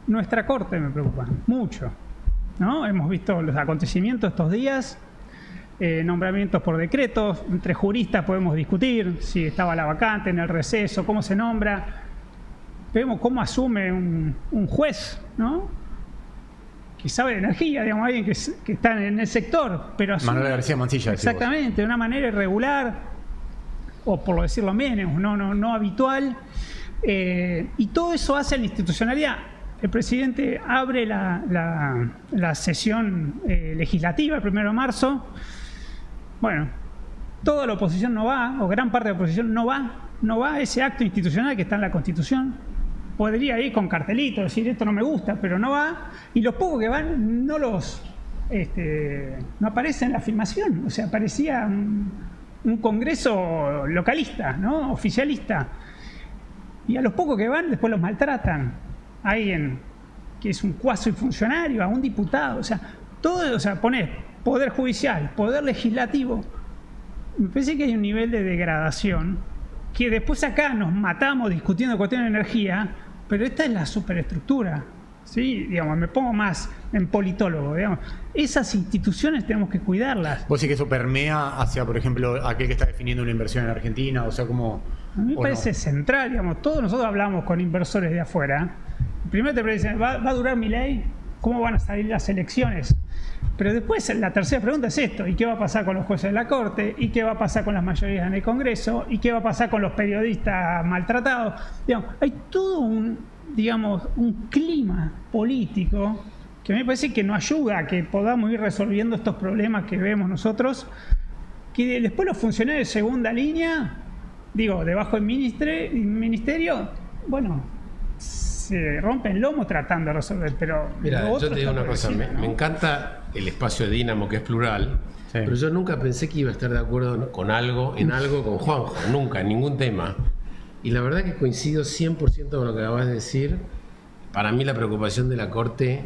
Nuestra Corte me preocupa mucho, ¿no? Hemos visto los acontecimientos estos días, nombramientos por decretos, entre juristas podemos discutir si estaba la vacante, en el receso, cómo se nombra. Vemos cómo asume un juez, ¿no? Que sabe de energía, digamos, alguien que está en el sector, pero asume, Manuel García Mancilla. exactamente, de una manera irregular, o por decirlo menos, no habitual. Y todo eso hace la institucionalidad. El presidente abre la sesión legislativa el 1 de marzo. Bueno, toda la oposición no va, o gran parte de la oposición no va a ese acto institucional que está en la Constitución. Podría ir con cartelitos, decir esto no me gusta, pero no va. Y los pocos que van no aparecen en la filmación. O sea, parecía un congreso localista, ¿no? Oficialista. Y a los pocos que van después los maltratan. A alguien que es un cuasi funcionario, a un diputado. O sea, todo, poner poder judicial, poder legislativo. Me parece que hay un nivel de degradación que después acá nos matamos discutiendo cuestiones de energía, pero esta es la superestructura, ¿sí? Digamos, me pongo más en politólogo, digamos. Esas instituciones tenemos que cuidarlas. ¿Vos sí que eso permea hacia, por ejemplo, aquel que está definiendo una inversión en Argentina? O sea, como... A mí me parece central, digamos. Todos nosotros hablamos con inversores de afuera. Primero te dicen, ¿va a durar mi ley? ¿Cómo van a salir las elecciones? Pero después la tercera pregunta es esto: ¿y qué va a pasar con los jueces de la Corte? ¿Y qué va a pasar con las mayorías en el Congreso? ¿Y qué va a pasar con los periodistas maltratados? Digamos, hay todo un clima político que a mí me parece que no ayuda a que podamos ir resolviendo estos problemas que vemos nosotros, que después los funcionarios de segunda línea, debajo del ministerio, bueno, se rompen el lomo tratando de resolver, pero... Mira, yo te digo una cosa, me encanta el espacio de Dínamo, que es plural, sí, pero yo nunca pensé que iba a estar de acuerdo con algo con Juanjo, nunca, en ningún tema. Y la verdad que coincido 100% con lo que acabas de decir. Para mí la preocupación de la Corte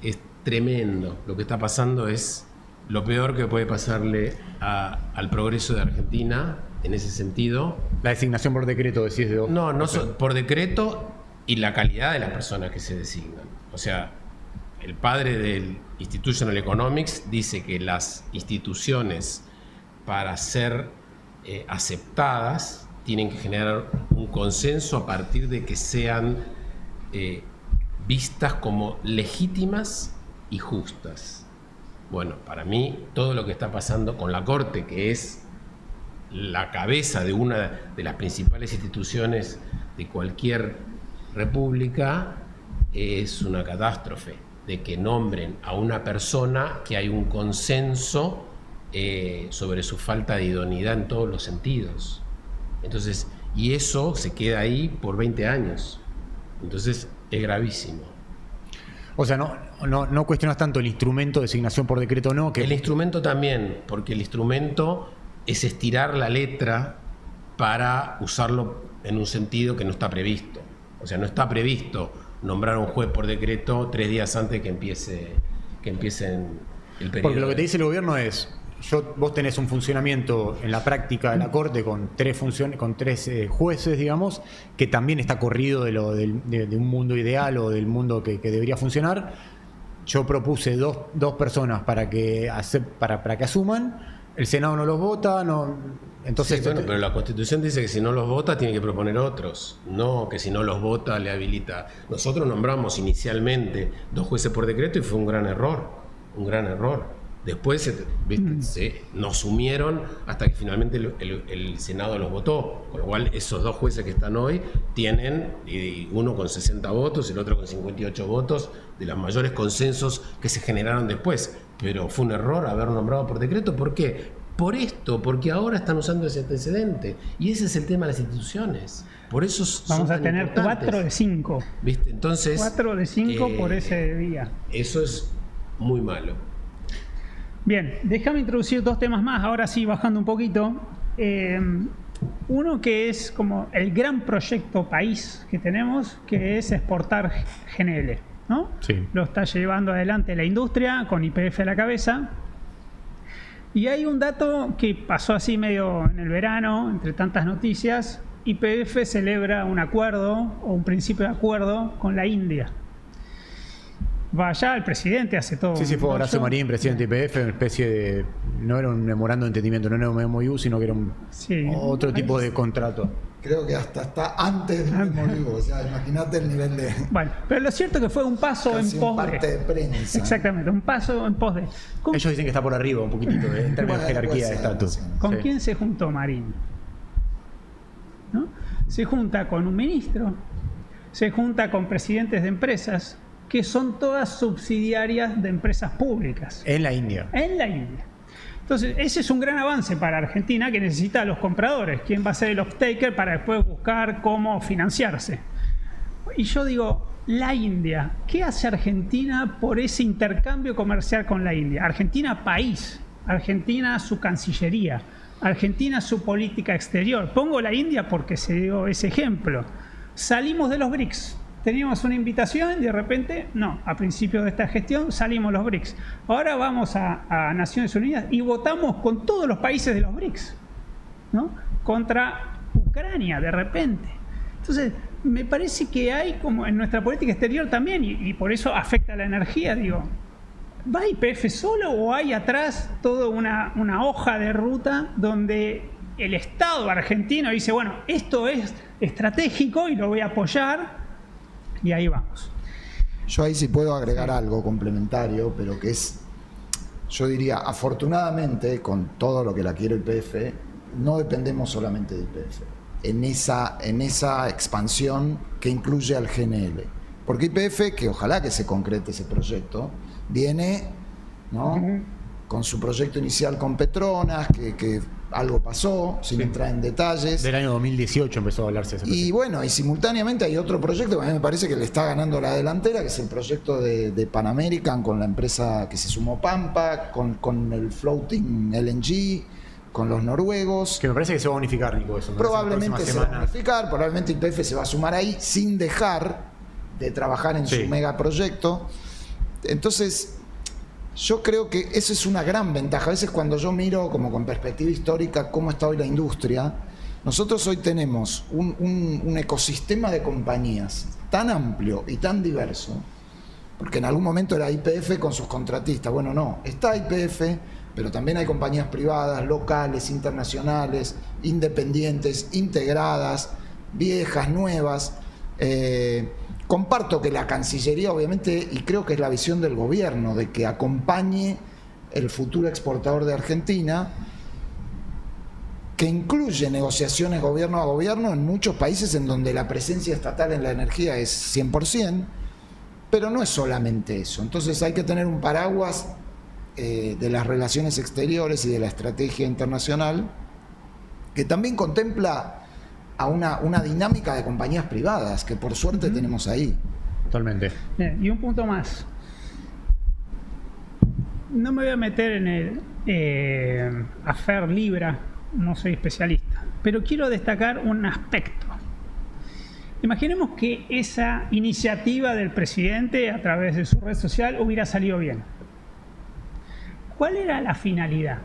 es tremendo. Lo que está pasando es lo peor que puede pasarle al progreso de Argentina en ese sentido. La designación por decreto, decís de vos. No por decreto, y la calidad de las personas que se designan. O sea, el padre del Institutional Economics dice que las instituciones, para ser aceptadas, tienen que generar un consenso a partir de que sean vistas como legítimas y justas. Bueno, para mí todo lo que está pasando con la Corte, que es la cabeza de una de las principales instituciones de cualquier república, es una catástrofe. De que nombren a una persona que hay un consenso sobre su falta de idoneidad en todos los sentidos. Entonces, y eso se queda ahí por 20 años. Entonces, es gravísimo. O sea, no cuestionas tanto el instrumento de designación por decreto, no. El instrumento también, porque el instrumento es estirar la letra para usarlo en un sentido que no está previsto. O sea, no está previsto nombrar a un juez por decreto 3 días antes que empiece el periodo. Porque lo que te dice el gobierno es... Vos tenés un funcionamiento en la práctica de la Corte con 3 jueces, digamos, que también está corrido de un mundo ideal o del mundo que debería funcionar. Yo propuse dos personas para que asuman, el Senado no los vota, entonces... Sí, bueno, pero la Constitución dice que si no los vota tiene que proponer otros, no que si no los vota le habilita. Nosotros nombramos inicialmente 2 jueces por decreto y fue un gran error. Después nos sumieron hasta que finalmente el Senado los votó, con lo cual esos 2 jueces que están hoy tienen, uno con 60 votos, el otro con 58 votos, de los mayores consensos que se generaron después. Pero fue un error haber nombrado por decreto. ¿Por qué? Porque ahora están usando ese antecedente. Y ese es el tema de las instituciones. Por eso vamos a tener 4 de 5. ¿Viste? Entonces, 4 de 5 por ese día. Eso es muy malo. Bien, déjame introducir 2 temas más, ahora sí, bajando un poquito. Uno que es como el gran proyecto país que tenemos, que es exportar GNL, ¿no? Sí. Lo está llevando adelante la industria, con YPF a la cabeza. Y hay un dato que pasó así medio en el verano, entre tantas noticias. YPF celebra un acuerdo o un principio de acuerdo con la India. Vaya, el presidente hace todo. Sí, fue Horacio Marín, presidente de YPF, una especie de... No era un memorando de entendimiento, no era un MOU, sino que era otro tipo de contrato. Creo que hasta está antes del MOU, o sea, imagínate el nivel de... Bueno, pero lo cierto es que fue un paso en pos parte de prensa. Exactamente, un paso en pos de... Ellos dicen que está por arriba un poquitito, en términos de jerarquía de estatus. ¿Con quién se juntó Marín? ¿No? Se junta con un ministro, se junta con presidentes de empresas, que son todas subsidiarias de empresas públicas. En la India. En la India. Entonces, ese es un gran avance para Argentina, que necesita a los compradores. ¿Quién va a ser el off-taker para después buscar cómo financiarse? Y yo digo, la India, ¿qué hace Argentina por ese intercambio comercial con la India? Argentina país, Argentina su cancillería, Argentina su política exterior. Pongo la India porque se dio ese ejemplo. Salimos de los BRICS. Teníamos una invitación y de repente, no, a principios de esta gestión salimos los BRICS. Ahora vamos a Naciones Unidas y votamos con todos los países de los BRICS, ¿no? Contra Ucrania de repente. Entonces, me parece que hay como en nuestra política exterior también, y por eso afecta a la energía, digo, ¿va YPF solo o hay atrás toda una hoja de ruta donde el Estado argentino dice, bueno, esto es estratégico y lo voy a apoyar? Y ahí vamos. Yo ahí sí puedo agregar algo complementario, pero que es, yo diría, afortunadamente, con todo lo que la quiere YPF, no dependemos solamente de YPF en esa expansión que incluye al GNL. Porque YPF, que ojalá que se concrete ese proyecto, viene, ¿no? Con su proyecto inicial con Petronas, que algo pasó, sin entrar en detalles. Del año 2018 empezó a hablarse de ese proyecto. Y bueno, y simultáneamente hay otro proyecto que a mí me parece que le está ganando la delantera, que es el proyecto de Pan American con la empresa que se sumó Pampa, con el floating LNG, con los noruegos. Que me parece que se va a unificar, Nico, eso. Probablemente se va a unificar, probablemente YPF se va a sumar ahí sin dejar de trabajar en su megaproyecto. Entonces, yo creo que esa es una gran ventaja. A veces cuando yo miro como con perspectiva histórica cómo está hoy la industria, nosotros hoy tenemos un ecosistema de compañías tan amplio y tan diverso, porque en algún momento era YPF con sus contratistas. Bueno, no, está YPF, pero también hay compañías privadas, locales, internacionales, independientes, integradas, viejas, nuevas. Comparto que la Cancillería, obviamente, y creo que es la visión del gobierno, de que acompañe el futuro exportador de Argentina, que incluye negociaciones gobierno a gobierno en muchos países en donde la presencia estatal en la energía es 100%, pero no es solamente eso. Entonces hay que tener un paraguas de las relaciones exteriores y de la estrategia internacional que también contempla a una dinámica de compañías privadas que por suerte tenemos ahí. Totalmente. Bien, y un punto más. No me voy a meter en el affair Libra, no soy especialista, pero quiero destacar un aspecto. Imaginemos que esa iniciativa del presidente a través de su red social hubiera salido bien. ¿Cuál era la finalidad?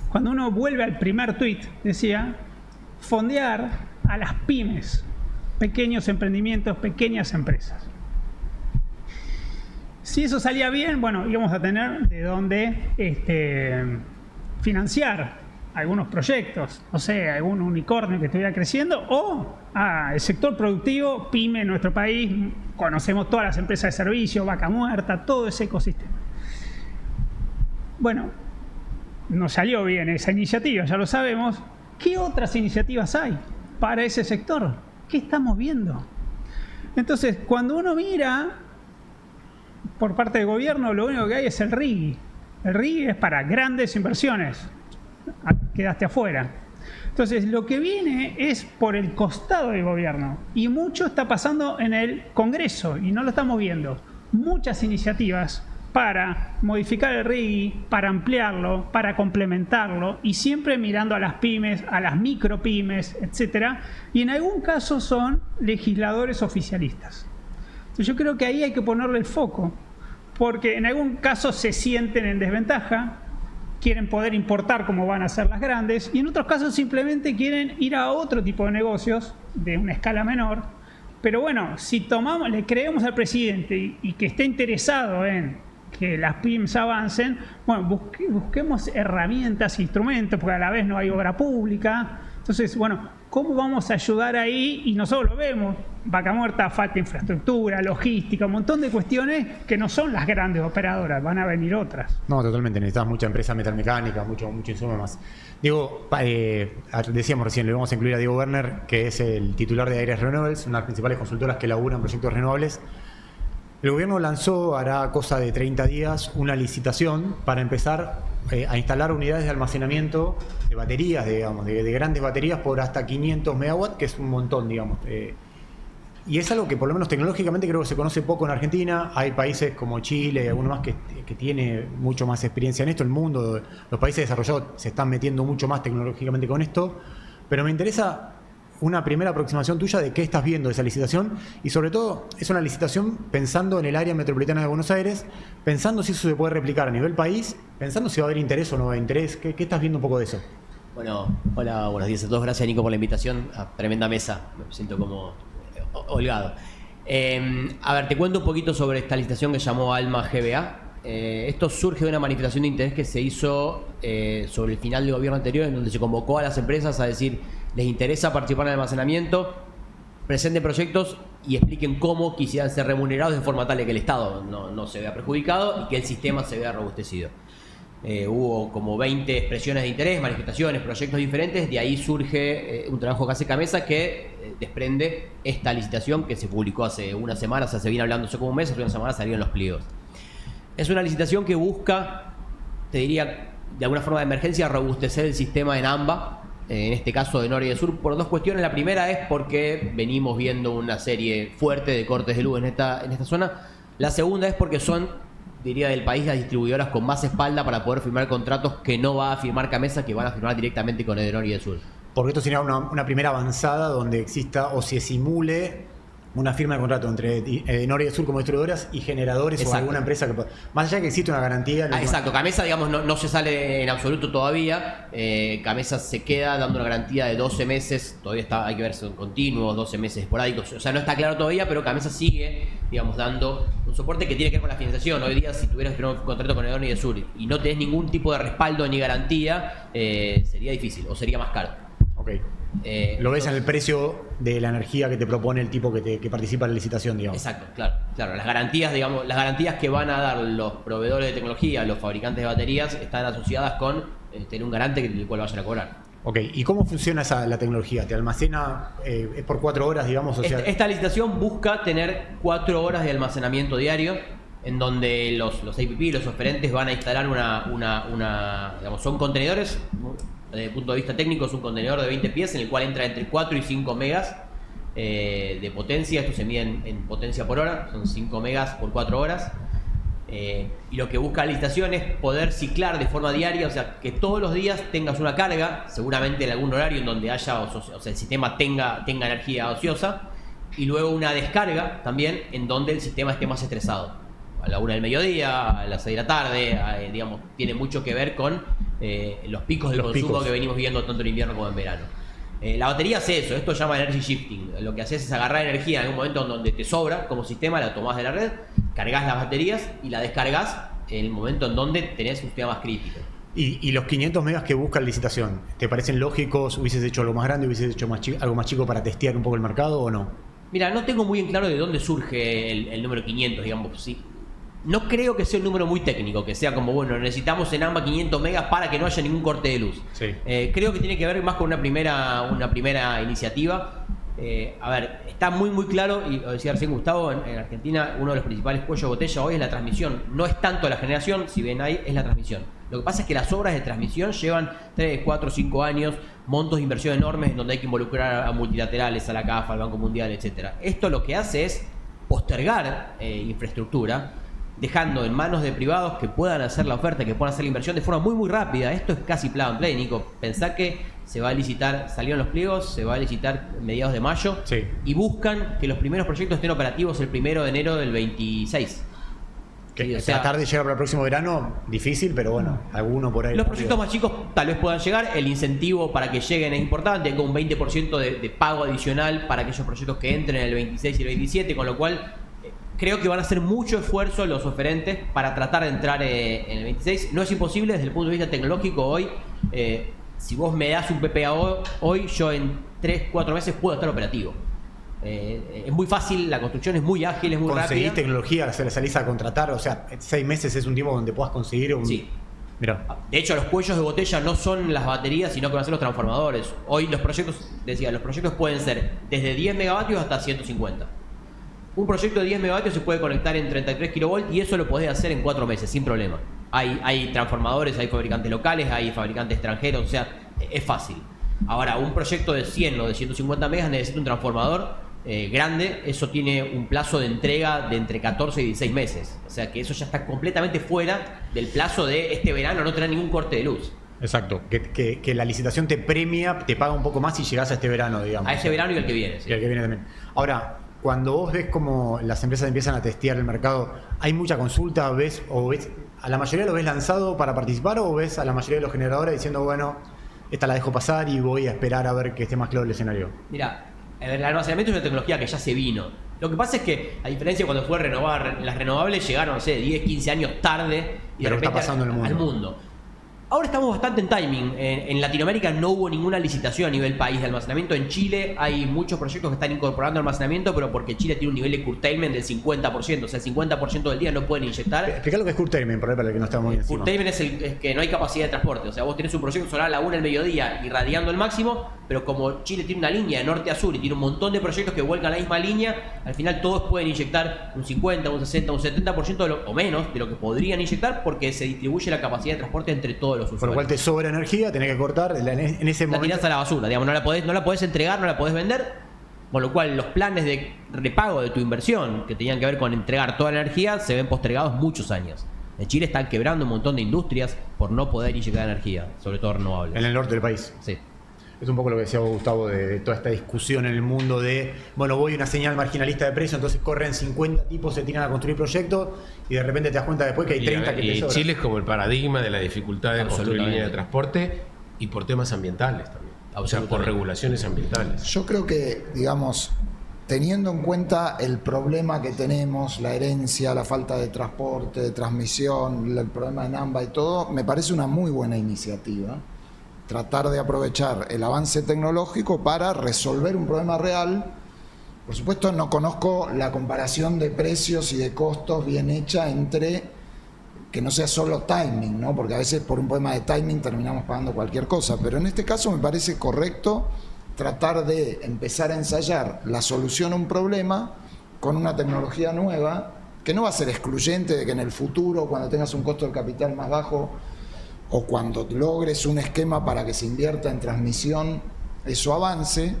Cuando uno vuelve al primer tuit, decía fondear a las pymes, pequeños emprendimientos, pequeñas empresas. Si eso salía bien, bueno, íbamos a tener de dónde financiar algunos proyectos, no sé, algún unicornio que estuviera creciendo, o el sector productivo, pyme en nuestro país, conocemos todas las empresas de servicio, Vaca Muerta, todo ese ecosistema. Bueno, no salió bien esa iniciativa, ya lo sabemos. ¿Qué otras iniciativas hay para ese sector? ¿Qué estamos viendo? Entonces, cuando uno mira por parte del gobierno, lo único que hay es el RIGI. El RIGI es para grandes inversiones. Quedaste afuera. Entonces, lo que viene es por el costado del gobierno. Y mucho está pasando en el Congreso y no lo estamos viendo. Muchas iniciativas para modificar el RIGI, para ampliarlo, para complementarlo, y siempre mirando a las pymes, a las micropymes, etcétera, y en algún caso son legisladores oficialistas. Entonces yo creo que ahí hay que ponerle el foco, porque en algún caso se sienten en desventaja, quieren poder importar como van a hacer las grandes, y en otros casos simplemente quieren ir a otro tipo de negocios de una escala menor. Pero bueno, si le creemos al presidente y que esté interesado en que las pymes avancen, bueno, busquemos herramientas, instrumentos, porque a la vez no hay obra pública. Entonces, bueno, ¿cómo vamos a ayudar ahí? Y nosotros lo vemos, Vaca Muerta, falta infraestructura, logística, un montón de cuestiones que no son las grandes operadoras, van a venir otras. No, totalmente, necesitas mucha empresa metalmecánica, mucho insumo más. Diego, decíamos recién, le vamos a incluir a Diego Werner, que es el titular de Aires Renewables, una de las principales consultoras que laburan en proyectos renovables. El gobierno lanzó, hará cosa de 30 días, una licitación para empezar a instalar unidades de almacenamiento de baterías, digamos, de grandes baterías por hasta 500 megawatts, que es un montón, digamos. Y es algo que por lo menos tecnológicamente creo que se conoce poco en Argentina. Hay países como Chile y algunos más que tiene mucho más experiencia en esto. El mundo, los países desarrollados se están metiendo mucho más tecnológicamente con esto. Pero me interesa una primera aproximación tuya de qué estás viendo de esa licitación, y sobre todo es una licitación pensando en el área metropolitana de Buenos Aires, pensando si eso se puede replicar a nivel país, pensando si va a haber interés o no va a haber interés. ¿Qué estás viendo un poco de eso? Bueno, hola, buenos días a todos. Gracias, Nico, por la invitación. Tremenda mesa, me siento como holgado. A ver, te cuento un poquito sobre esta licitación que llamó Alma GBA. Esto surge de una manifestación de interés que se hizo sobre el final del gobierno anterior, en donde se convocó a las empresas a decir: les interesa participar en el almacenamiento, presenten proyectos y expliquen cómo quisieran ser remunerados de forma tal de que el Estado no se vea perjudicado y que el sistema se vea robustecido. Hubo como 20 expresiones de interés, manifestaciones, proyectos diferentes. De ahí surge un trabajo que hace Camesa, que desprende esta licitación que se publicó hace una semana. O sea, se viene hablando hace como un mes, hace una semana salieron los pliegos. Es una licitación que busca, te diría, de alguna forma de emergencia, robustecer el sistema en AMBA, en este caso de norte y de sur, por dos cuestiones. La primera es porque venimos viendo una serie fuerte de cortes de luz en esta zona. La segunda es porque son, diría, del país las distribuidoras con más espalda para poder firmar contratos que no va a firmar Camesa, que van a firmar directamente con Edenor y Edesur. Porque esto sería una primera avanzada donde exista o se simule una firma de contrato entre Edenor y Edesur como distribuidoras y generadores. Exacto. O alguna empresa que más allá de que existe una garantía. Exacto, Camesa, digamos, no se sale en absoluto todavía. Camesa se queda dando una garantía de 12 meses, todavía hay que ver si son continuos, 12 meses esporádicos, o sea, no está claro todavía, pero Camesa sigue, digamos, dando un soporte que tiene que ver con la financiación. Hoy día, si tuvieras un contrato con Edenor y Edesur y no tenés ningún tipo de respaldo ni garantía, sería difícil o sería más caro. Okay. Lo ves en el precio de la energía que te propone el tipo que participa en la licitación, digamos. Exacto, claro. Las garantías, digamos, las garantías que van a dar los proveedores de tecnología, los fabricantes de baterías, están asociadas con tener un garante del cual vayan a cobrar. Ok, ¿y cómo funciona la tecnología? ¿Te almacena es por 4 horas, digamos? O sea... Esta licitación busca tener 4 horas de almacenamiento diario, en donde los APP, los oferentes, van a instalar digamos, son contenedores. Desde el punto de vista técnico, es un contenedor de 20 pies en el cual entra entre 4 y 5 megas de potencia. Esto se mide en potencia por hora, son 5 megas por 4 horas. Y lo que busca la licitación es poder ciclar de forma diaria, o sea, que todos los días tengas una carga, seguramente en algún horario en donde haya, o sea, el sistema tenga energía ociosa, y luego una descarga también en donde el sistema esté más estresado. A la 1 del mediodía, a las 6 de la tarde, digamos, tiene mucho que ver con los picos de consumo que venimos viendo tanto en invierno como en verano. La batería hace eso, esto se llama energy shifting. Lo que haces es agarrar energía en un momento en donde te sobra como sistema, la tomás de la red, cargas las baterías y la descargas en el momento en donde tenés un sistema más crítico. ¿Y los 500 megas que busca la licitación, te parecen lógicos? ¿Hubieses hecho algo más grande, hubieses hecho algo más chico para testear un poco el mercado o no? Mira, no tengo muy en claro de dónde surge el número 500, digamos, sí. No creo que sea un número muy técnico, que sea como, bueno, necesitamos en AMBA 500 megas para que no haya ningún corte de luz. Sí. Creo que tiene que ver más con una primera iniciativa. A ver, está muy claro, y lo decía recién Gustavo, en Argentina uno de los principales cuellos de botella hoy es la transmisión. No es tanto la generación, si bien es la transmisión. Lo que pasa es que las obras de transmisión llevan 3, 4, 5 años, montos de inversión enormes en donde hay que involucrar a multilaterales, a la CAF, al Banco Mundial, etc. Esto lo que hace es postergar infraestructura, dejando en manos de privados que puedan hacer la oferta, que puedan hacer la inversión de forma muy rápida. Esto es casi plug and play, Nico. Pensá que se va a licitar, salieron los pliegos, se va a licitar mediados de mayo, sí, y buscan que los primeros proyectos estén operativos el 1 de enero del 26. Sí, o sea, tratar de llegar para el próximo verano, difícil, pero bueno, alguno por ahí. los proyectos más chicos tal vez puedan llegar, el incentivo para que lleguen es importante, con un 20% de pago adicional para aquellos proyectos que entren en el 26 y el 27, con lo cual creo que van a hacer mucho esfuerzo los oferentes para tratar de entrar en el 26. No es imposible desde el punto de vista tecnológico hoy. Si vos me das un PPA hoy, yo en 3-4 meses puedo estar operativo. Es muy fácil, la construcción es muy ágil, es muy ¿Conseguís rápida. tecnología, se la salís a contratar? O sea, 6 meses es un tiempo donde puedas conseguir un... Sí. Mirá. De hecho, los cuellos de botella no son las baterías, sino que van a ser los transformadores. Hoy los proyectos pueden ser desde 10 megavatios hasta 150. Un proyecto de 10 megavatios se puede conectar en 33 kilovolts y eso lo podés hacer en 4 meses, sin problema. Hay transformadores, hay fabricantes locales, hay fabricantes extranjeros, o sea, es fácil. Ahora, un proyecto de 100 o de 150 megas necesita un transformador grande, eso tiene un plazo de entrega de entre 14 y 16 meses. O sea que eso ya está completamente fuera del plazo de este verano, no tener ningún corte de luz. Exacto, que la licitación te premia, te paga un poco más si llegás a este verano, digamos. A este verano y el que viene. Sí. Y el que viene también. Ahora, cuando vos ves cómo las empresas empiezan a testear el mercado, ¿hay mucha consulta? ¿Ves a la mayoría lo ves lanzado para participar o ves a la mayoría de los generadores diciendo, bueno, esta la dejo pasar y voy a esperar a ver que esté más claro el escenario? Mira, el almacenamiento es una tecnología que ya se vino. Lo que pasa es que, a diferencia de cuando fue a renovar, las renovables llegaron, no sé, 10, 15 años tarde y Pero de repente está pasando en el mundo. al mundo. Ahora estamos bastante en timing. En Latinoamérica no hubo ninguna licitación a nivel país de almacenamiento. En Chile hay muchos proyectos que están incorporando almacenamiento, pero porque Chile tiene un nivel de curtailment del 50%. O sea, el 50% del día no pueden inyectar. Explica lo que es curtailment, por ahí, para el que no está muy encima. Curtailment es que no hay capacidad de transporte. O sea, vos tenés un proyecto solar a la 1 del mediodía irradiando el máximo, pero como Chile tiene una línea de norte a sur y tiene un montón de proyectos que vuelcan la misma línea, al final todos pueden inyectar un 50, un 60, un 70% o menos de lo que podrían inyectar porque se distribuye la capacidad de transporte entre todos los usuarios. Por lo cual te sobra energía, tenés que cortar en ese La momento. tirás a la basura, digamos, no la podés entregar, no la podés vender, con lo cual los planes de repago de tu inversión que tenían que ver con entregar toda la energía se ven postergados muchos años. En Chile están quebrando un montón de industrias por no poder inyectar energía, sobre todo renovables. En el norte del país. Sí. Es un poco lo que decía Gustavo de toda esta discusión en el mundo de, bueno, voy a una señal marginalista de precio, entonces corren 50 tipos, se tiran a construir proyectos y de repente te das cuenta después que hay 30 que te Y sobran. Chile es como el paradigma de la dificultad de construir Absolutamente. líneas de transporte y por temas ambientales también. O sea, por Absolutamente. regulaciones ambientales. Yo creo que, digamos, teniendo en cuenta el problema que tenemos, la herencia, la falta de transporte, de transmisión, el problema de Namba y todo, me parece una muy buena iniciativa. Tratar de aprovechar el avance tecnológico para resolver un problema real. Por supuesto, no conozco la comparación de precios y de costos bien hecha entre que no sea solo timing, ¿no? Porque a veces por un problema de timing terminamos pagando cualquier cosa, pero en este caso me parece correcto tratar de empezar a ensayar la solución a un problema con una tecnología nueva que no va a ser excluyente de que en el futuro, cuando tengas un costo del capital más bajo o cuando logres un esquema para que se invierta en transmisión, eso avance,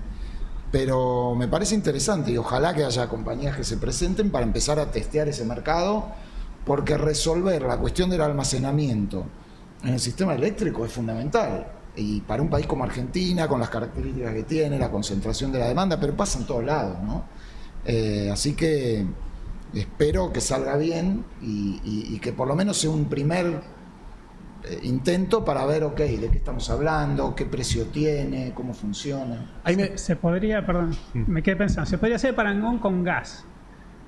pero me parece interesante y ojalá que haya compañías que se presenten para empezar a testear ese mercado, porque resolver la cuestión del almacenamiento en el sistema eléctrico es fundamental. Y para un país como Argentina, con las características que tiene, la concentración de la demanda, pero pasa en todos lados, ¿no? Así que espero que salga bien y que por lo menos sea un primer intento para ver, ok, de qué estamos hablando, qué precio tiene, cómo funciona. Ahí me- Se podría, perdón, me quedé pensando, se podría hacer parangón con gas.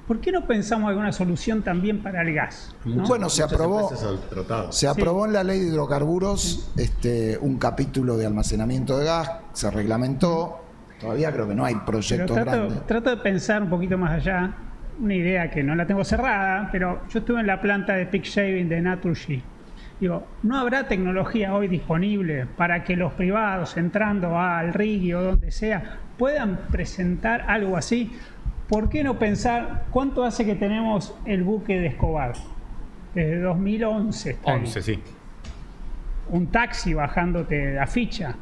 ¿Por qué no pensamos alguna solución también para el gas? ¿no? Bueno, se Muchas aprobó. empresas han tratado. Se aprobó en la ley de hidrocarburos un capítulo de almacenamiento de gas, se reglamentó, todavía creo que no hay Pero proyectos grandes. trato de pensar un poquito más allá, una idea que no la tengo cerrada, pero yo estuve en la planta de peak shaving de Naturgy. Digo, ¿no habrá tecnología hoy disponible para que los privados entrando al RIGI o donde sea puedan presentar algo así? ¿Por qué no pensar cuánto hace que tenemos el buque de Escobar? Desde 2011. está ahí. 11, sí. Un taxi bajándote la ficha.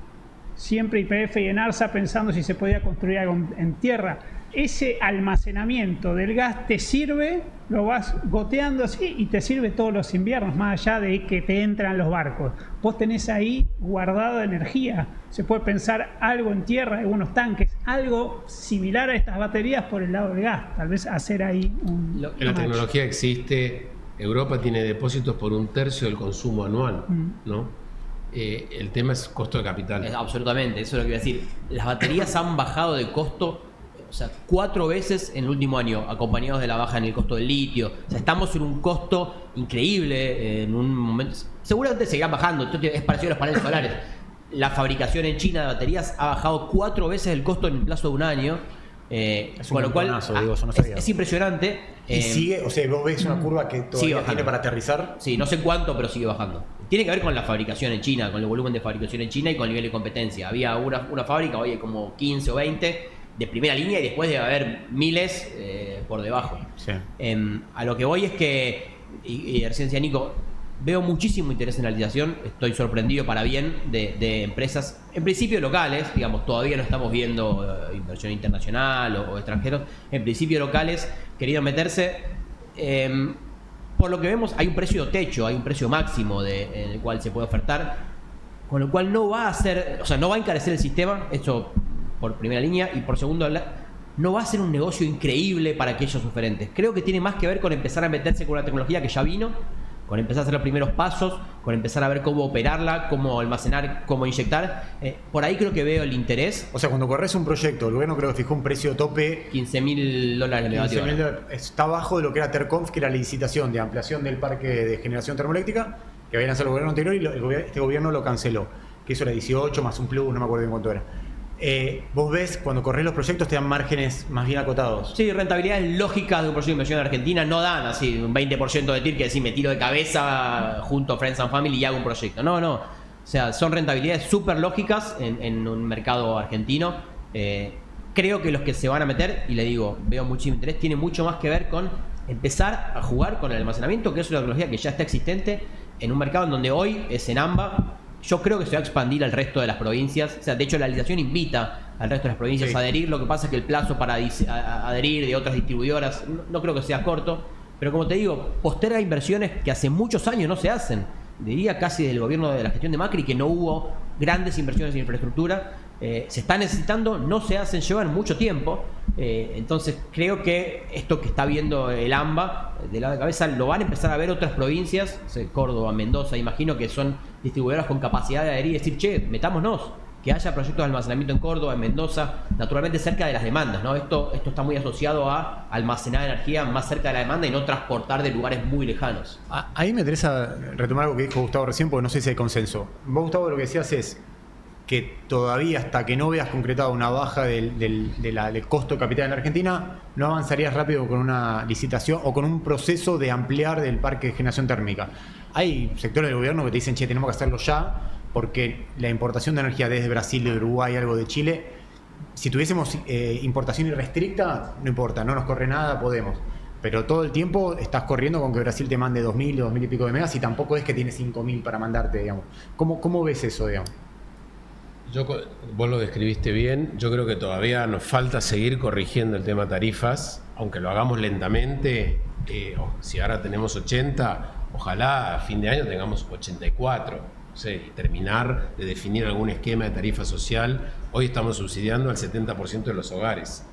Siempre YPF y Enarsa pensando si se podía construir algo en tierra. Ese almacenamiento del gas te sirve, lo vas goteando así y te sirve todos los inviernos, más allá de que te entran los barcos. Vos tenés ahí guardada energía. Se puede pensar algo en tierra, algunos tanques, algo similar a estas baterías por el lado del gas. Tal vez hacer ahí un La match. tecnología existe, Europa tiene depósitos por 1/3 del consumo anual, ¿no? El tema es costo de capital. Absolutamente, eso es lo que iba a decir. Las baterías han bajado de costo, o sea, 4 veces en el último año, acompañados de la baja en el costo del litio. O sea, estamos en un costo increíble en un momento. Seguramente seguirán bajando, esto es parecido a los paneles solares. La fabricación en China de baterías ha bajado 4 veces el costo en el plazo de un año. Con lo cual digo, eso no sabía. es impresionante. Y sigue, o sea, vos ves una curva que todavía tiene para aterrizar. Sí, no sé cuánto, pero sigue bajando. Tiene que ver con la fabricación en China, con el volumen de fabricación en China y con el nivel de competencia. Había una fábrica, hoy hay como 15 o 20 de primera línea y después debe haber miles por debajo. Sí. A lo que voy es que, y recién decía Nico, veo muchísimo interés en la licitación, estoy sorprendido para bien de empresas, en principio locales, digamos, todavía no estamos viendo inversión internacional o extranjeros, en principio locales queriendo meterse. Por lo que vemos hay un precio techo, hay un precio máximo en el cual se puede ofertar, con lo cual no va a ser, o sea, no va a encarecer el sistema, eso por primera línea, y por segundo, no va a ser un negocio increíble para aquellos oferentes. Creo que tiene más que ver con empezar a meterse con una tecnología que ya vino, con empezar a hacer los primeros pasos, con empezar a ver cómo operarla, cómo almacenar, cómo inyectar. Por ahí creo que veo el interés. O sea, cuando corres un proyecto, el gobierno creo que fijó un precio tope. $15.000 el megavatio. Está abajo de lo que era Terconf, que era la licitación de ampliación del parque de generación termoeléctrica, que había lanzado el gobierno anterior y este gobierno lo canceló. Que eso era 18 más un plus, no me acuerdo bien cuánto era. Vos ves, cuando corres los proyectos te dan márgenes más bien acotados. Sí, rentabilidades lógicas de un proyecto de inversión en Argentina no dan así un 20% de TIR que decir me tiro de cabeza junto a Friends and Family y hago un proyecto. No. O sea, son rentabilidades súper lógicas en un mercado argentino. Creo que los que se van a meter, y le digo, veo muchísimo interés, tiene mucho más que ver con empezar a jugar con el almacenamiento, que es una tecnología que ya está existente en un mercado en donde hoy es en AMBA. Yo creo que se va a expandir al resto de las provincias. O sea, de hecho la licitación invita al resto de las provincias a adherir. Lo que pasa es que el plazo para adherir de otras distribuidoras no creo que sea corto. Pero como te digo, posterga inversiones que hace muchos años no se hacen. Diría casi del gobierno de la gestión de Macri que no hubo grandes inversiones en infraestructura. Se está necesitando, no se hacen, llevan mucho tiempo. Entonces creo que esto que está viendo el AMBA de lado de cabeza lo van a empezar a ver otras provincias, Córdoba, Mendoza, imagino que son distribuidoras con capacidad de adherir y decir, che, metámonos, que haya proyectos de almacenamiento en Córdoba, en Mendoza, naturalmente cerca de las demandas, ¿no? Esto está muy asociado a almacenar energía más cerca de la demanda y no transportar de lugares muy lejanos. Ahí me interesa retomar algo que dijo Gustavo recién, porque no sé si hay consenso. Vos, Gustavo, lo que decías es que todavía hasta que no veas concretado una baja del costo de capital en Argentina, no avanzarías rápido con una licitación o con un proceso de ampliar del parque de generación térmica. Hay sectores del gobierno que te dicen, che, tenemos que hacerlo ya, porque la importación de energía desde Brasil, de Uruguay, algo de Chile, si tuviésemos importación irrestricta, no importa, no nos corre nada, podemos. Pero todo el tiempo estás corriendo con que Brasil te mande 2.000, 2.000 y pico de megas y tampoco es que tiene 5.000 para mandarte, digamos. ¿Cómo ves eso, digamos? Vos lo describiste bien. Yo creo que todavía nos falta seguir corrigiendo el tema tarifas, aunque lo hagamos lentamente. Si ahora tenemos 80, ojalá a fin de año tengamos 84. Y terminar de definir algún esquema de tarifa social. Hoy estamos subsidiando al 70% de los hogares.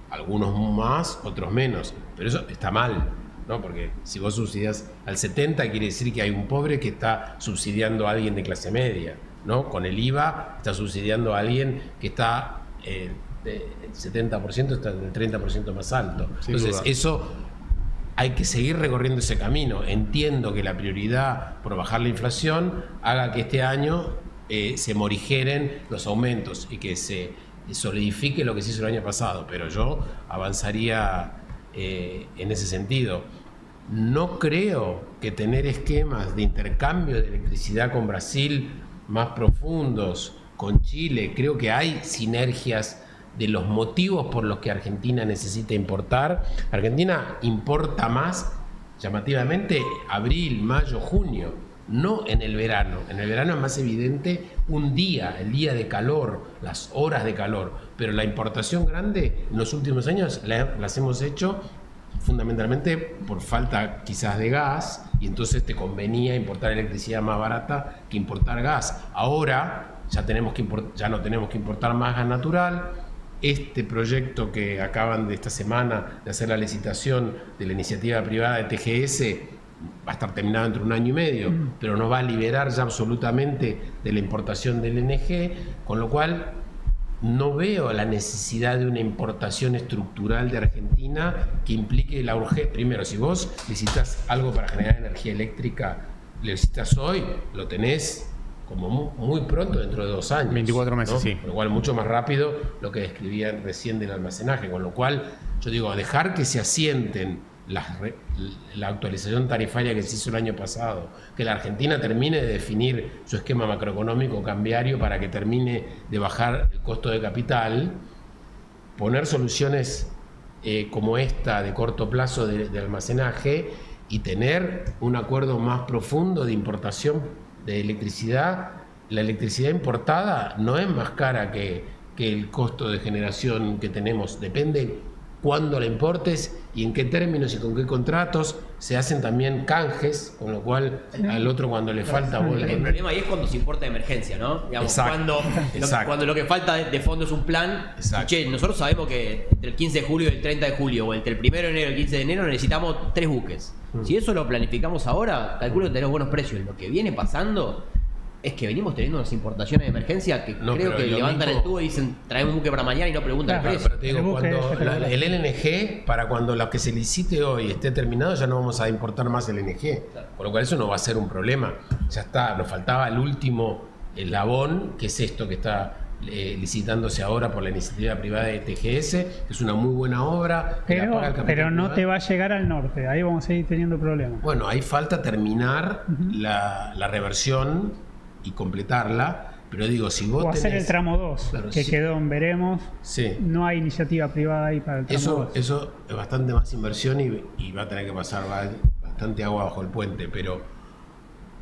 Algunos más, otros menos. Pero eso está mal, ¿no? Porque si vos subsidias al 70, quiere decir que hay un pobre que está subsidiando a alguien de clase media, ¿no? Con el IVA está subsidiando a alguien que está el 70%, está en el 30% más alto. Entonces eso hay que seguir recorriendo ese camino. Entiendo que la prioridad por bajar la inflación haga que este año se morigeren los aumentos y que se solidifique lo que se hizo el año pasado, pero yo avanzaría en ese sentido. No creo que tener esquemas de intercambio de electricidad con Brasil más profundos, con Chile, creo que hay sinergias de los motivos por los que Argentina necesita importar. Argentina importa más, llamativamente, abril, mayo, junio, no en el verano. En el verano es más evidente un día, el día de calor, las horas de calor, pero la importación grande en los últimos años las hemos hecho fundamentalmente por falta quizás de gas, y entonces te convenía importar electricidad más barata que importar gas. Ahora ya no tenemos que importar más gas natural. Este proyecto que acaban de esta semana de hacer la licitación de la iniciativa privada de TGS va a estar terminado entre 1 año y medio, pero nos va a liberar ya absolutamente de la importación del LNG, con lo cual no veo la necesidad de una importación estructural de Argentina que implique la urgencia. Primero, si vos necesitas algo para generar energía eléctrica, lo necesitas hoy, lo tenés como muy pronto, dentro de 2 años. 24 meses, ¿no? sí. Con lo cual, mucho más rápido lo que describían recién del almacenaje. Con lo cual, yo digo, dejar que se asienten la actualización tarifaria que se hizo el año pasado, que la Argentina termine de definir su esquema macroeconómico cambiario para que termine de bajar el costo de capital, poner soluciones como esta de corto plazo de almacenaje y tener un acuerdo más profundo de importación de electricidad. La electricidad importada no es más cara que el costo de generación que tenemos, depende cuándo la importes y en qué términos y con qué contratos. Se hacen también canjes, con lo cual al otro cuando le falta... El problema ahí es cuando se importa de emergencia, ¿no? Digamos, Exacto. Cuando lo que falta de fondo es un plan. Exacto. Che, nosotros sabemos que entre el 15 de julio y el 30 de julio, o entre el 1 de enero y el 15 de enero, necesitamos 3 buques. Si eso lo planificamos ahora, calculo que tenemos buenos precios. Lo que viene pasando es que venimos teniendo unas importaciones de emergencia que creo que levantan el tubo y dicen, traemos un buque para mañana y no preguntan el precio. Pero te digo, cuando el LNG, para cuando lo que se licite hoy esté terminado, ya no vamos a importar más el LNG. Claro. Con lo cual eso no va a ser un problema. Ya está, nos faltaba el último eslabón, que es esto que está licitándose ahora por la iniciativa privada de TGS, que es una muy buena obra. Pero no te va a llegar al norte, ahí vamos a seguir teniendo problemas. Bueno, ahí falta terminar la reversión y completarla, pero digo, si vos o hacer el tramo 2, claro, que quedó en veremos, no hay iniciativa privada ahí para el tramo 2. Eso es bastante más inversión y va a tener que pasar bastante agua bajo el puente, pero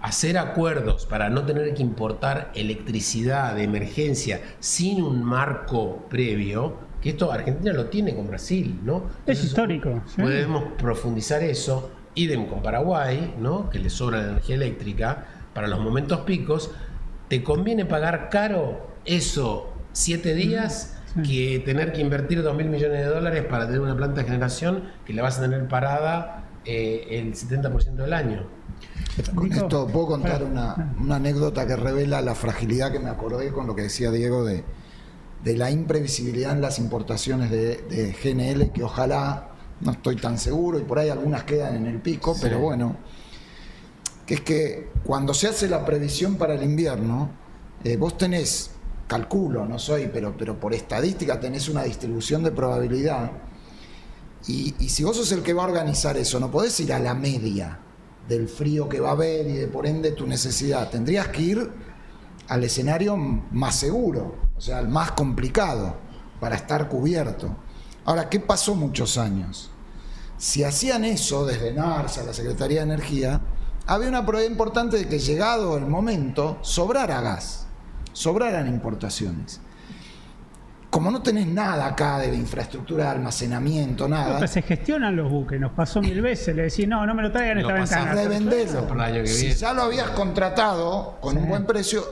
hacer acuerdos para no tener que importar electricidad de emergencia sin un marco previo, que esto Argentina lo tiene con Brasil, ¿no? Entonces, es histórico. ¿Sí? Podemos profundizar eso, idem con Paraguay, ¿no? Que le sobra la energía eléctrica para los momentos picos. ¿Te conviene pagar caro eso 7 días que tener que invertir $2.000 millones para tener una planta de generación que la vas a tener parada el 70% del año? Con esto puedo contar una anécdota que revela la fragilidad que me acordé con lo que decía Diego de la imprevisibilidad en las importaciones de GNL, que ojalá, no estoy tan seguro, y por ahí algunas quedan en el pico, pero bueno, que es que cuando se hace la previsión para el invierno, vos tenés, calculo, no soy, pero por estadística tenés una distribución de probabilidad, y si vos sos el que va a organizar eso, no podés ir a la media del frío que va a haber y de por ende tu necesidad. Tendrías que ir al escenario más seguro, o sea, al más complicado, para estar cubierto. Ahora, ¿qué pasó muchos años? Si hacían eso desde NARSA, la Secretaría de Energía, había una probabilidad importante de que, llegado el momento, sobrara gas, sobraran importaciones. Como no tenés nada acá de infraestructura de almacenamiento, nada. No, se gestionan los buques, nos pasó 1000 veces. Le decís, no me lo traigan, esta ventana. Revendelo. Si ya lo habías contratado con un buen precio,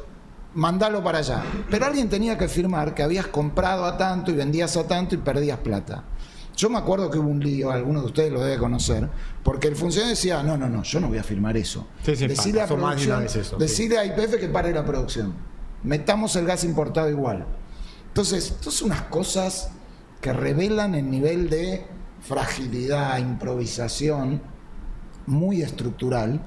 mandalo para allá. Pero alguien tenía que firmar que habías comprado a tanto y vendías a tanto y perdías plata. Yo me acuerdo que hubo un lío, alguno de ustedes lo debe conocer, porque el funcionario decía, no, yo no voy a firmar eso. Decirle a producción, decirle a YPF que pare la producción. Metamos el gas importado igual. Entonces, esto son unas cosas que revelan el nivel de fragilidad, improvisación muy estructural.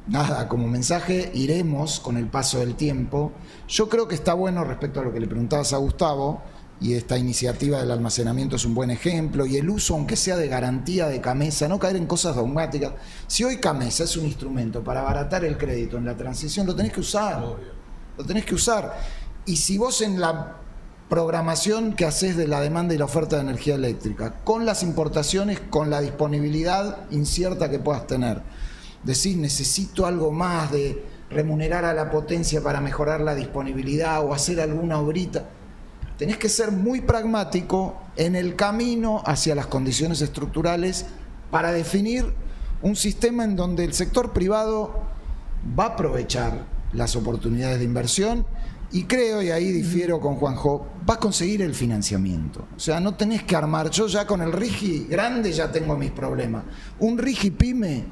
Nada, como mensaje, iremos con el paso del tiempo. Yo creo que está bueno respecto a lo que le preguntabas a Gustavo, y esta iniciativa del almacenamiento es un buen ejemplo, y el uso, aunque sea de garantía de CAMESA, no caer en cosas dogmáticas. Si hoy CAMESA es un instrumento para abaratar el crédito en la transición, lo tenés que usar. Lo tenés que usar. Y si vos en la programación que haces de la demanda y la oferta de energía eléctrica, con las importaciones, con la disponibilidad incierta que puedas tener, decís, necesito algo más de remunerar a la potencia para mejorar la disponibilidad o hacer alguna obrita, tenés que ser muy pragmático en el camino hacia las condiciones estructurales para definir un sistema en donde el sector privado va a aprovechar las oportunidades de inversión. Y creo, y ahí difiero con Juanjo, va a conseguir el financiamiento. O sea, no tenés que armar. Yo ya con el RIGI grande ya tengo mis problemas. Un RIGI PYME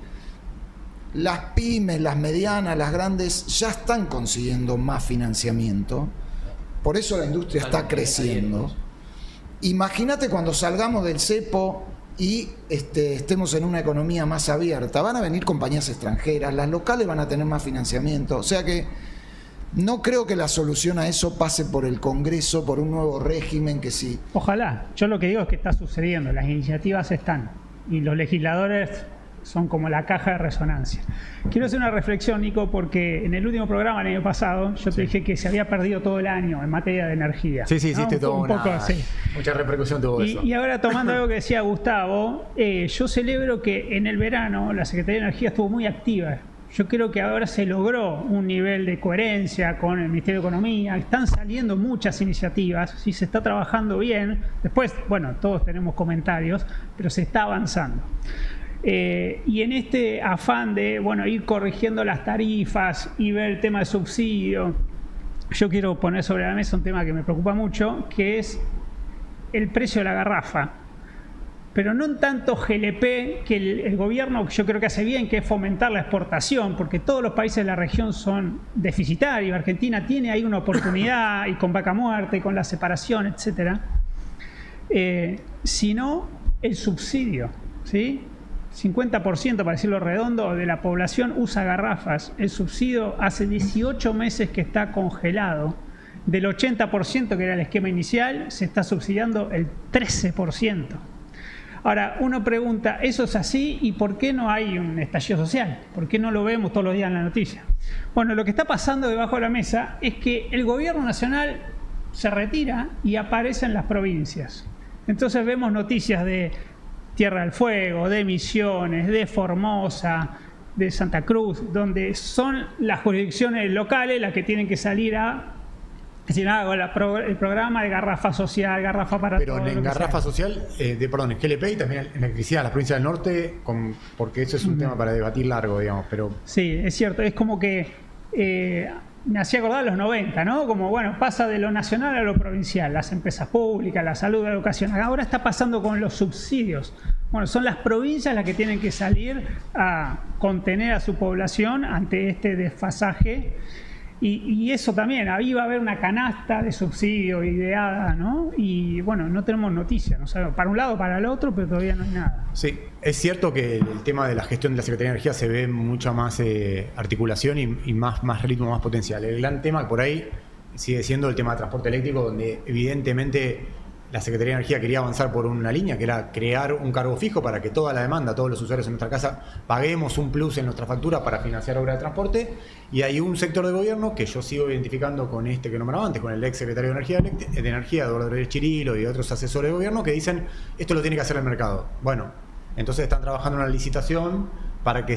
las pymes, las medianas, las grandes, ya están consiguiendo más financiamiento. Por eso la industria está creciendo. Imagínate cuando salgamos del cepo y estemos en una economía más abierta. Van a venir compañías extranjeras, las locales van a tener más financiamiento. O sea que no creo que la solución a eso pase por el Congreso, por un nuevo régimen que sí. Ojalá. Yo lo que digo es que está sucediendo. Las iniciativas están. Y los legisladores son como la caja de resonancia. Quiero hacer una reflexión, Nico, porque en el último programa, el año pasado, yo te dije que se había perdido todo el año en materia de energía. Sí, sí, ¿no? hiciste todo un poco así. Mucha repercusión tuvo eso. Y ahora, tomando algo que decía Gustavo, yo celebro que en el verano la Secretaría de Energía estuvo muy activa. Yo creo que ahora se logró un nivel de coherencia con el Ministerio de Economía. Están saliendo muchas iniciativas, sí, se está trabajando bien. Después, bueno, todos tenemos comentarios, pero se está avanzando. Y en este afán de ir corrigiendo las tarifas y ver el tema de subsidio, yo quiero poner sobre la mesa un tema que me preocupa mucho, que es el precio de la garrafa. Pero no en tanto GLP, que el gobierno yo creo que hace bien, que es fomentar la exportación, porque todos los países de la región son deficitarios. Argentina tiene ahí una oportunidad, y con Vaca Muerta, y con la separación, etcétera. Sino el subsidio, ¿sí? 50%, para decirlo redondo, de la población usa garrafas. El subsidio hace 18 meses que está congelado. Del 80% que era el esquema inicial, se está subsidiando el 13%. Ahora, uno pregunta, ¿eso es así? ¿Y por qué no hay un estallido social? ¿Por qué no lo vemos todos los días en la noticia? Bueno, lo que está pasando debajo de la mesa es que el gobierno nacional se retira y aparece en las provincias. Entonces vemos noticias de Tierra del Fuego, de Misiones, de Formosa, de Santa Cruz, donde son las jurisdicciones locales las que tienen que salir a decir, el programa de garrafa social, garrafa para pero todos. Pero en garrafa social, en GLP y también en electricidad, las provincias del norte, porque eso es un tema para debatir largo, digamos. Pero sí, es cierto, es como que me hacía acordar los 90, ¿no? Como, pasa de lo nacional a lo provincial, las empresas públicas, la salud, la educación. Ahora está pasando con los subsidios. Bueno, son las provincias las que tienen que salir a contener a su población ante este desfasaje. Y eso también, ahí va a haber una canasta de subsidio ideada, ¿no? Y no tenemos noticias, no sabemos, para un lado, para el otro, pero todavía no hay nada. Sí, es cierto que el tema de la gestión de la Secretaría de Energía se ve mucha más articulación y más ritmo, más potencial. El gran tema por ahí sigue siendo el tema de transporte eléctrico, donde evidentemente la Secretaría de Energía quería avanzar por una línea, que era crear un cargo fijo para que toda la demanda, todos los usuarios en nuestra casa, paguemos un plus en nuestra factura para financiar obras de transporte. Y hay un sector de gobierno que yo sigo identificando con que nombraba antes, con el ex secretario de Energía, Eduardo Rodríguez Chirilo, y otros asesores de gobierno que dicen, esto lo tiene que hacer el mercado. Bueno, entonces están trabajando en una licitación para que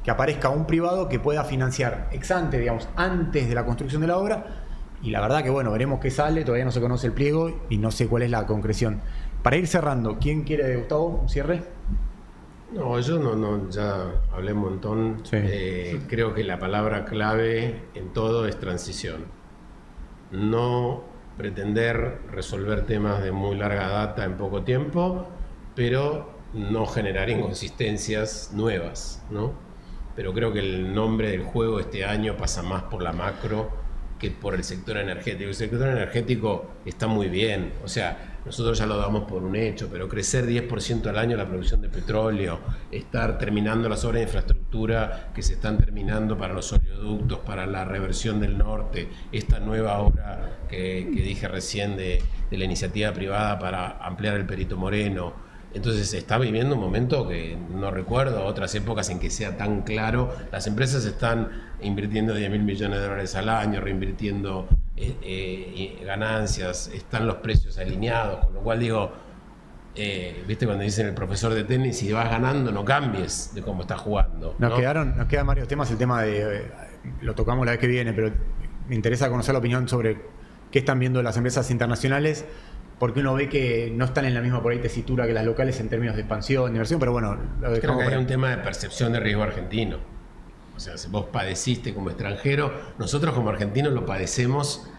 aparezca un privado que pueda financiar ex ante, digamos, antes de la construcción de la obra. Y la verdad que veremos qué sale, todavía no se conoce el pliego y no sé cuál es la concreción. Para ir cerrando, ¿quién quiere, Gustavo, un cierre? No, yo no, ya hablé un montón. Sí. Creo que la palabra clave en todo es transición. No pretender resolver temas de muy larga data en poco tiempo, pero no generar inconsistencias nuevas, ¿no? Pero creo que el nombre del juego este año pasa más por la macro que por el sector energético. El sector energético está muy bien, o sea, nosotros ya lo damos por un hecho, pero crecer 10% al año la producción de petróleo, estar terminando las obras de infraestructura que se están terminando para los oleoductos, para la reversión del norte, esta nueva obra que dije recién de la iniciativa privada para ampliar el Perito Moreno. Entonces se está viviendo un momento que no recuerdo otras épocas en que sea tan claro. Las empresas están invirtiendo 10.000 millones de dólares al año, reinvirtiendo ganancias, están los precios alineados, con lo cual digo, viste cuando dicen el profesor de tenis, si vas ganando no cambies de cómo estás jugando, ¿no? Nos quedan varios temas, el tema de, lo tocamos la vez que viene, pero me interesa conocer la opinión sobre qué están viendo las empresas internacionales, porque uno ve que no están en la misma por ahí tesitura que las locales en términos de expansión, de inversión, pero bueno, lo dejamos. Creo que hay un tema de percepción de riesgo argentino. O sea, si vos padeciste como extranjero, nosotros como argentinos lo padecemos,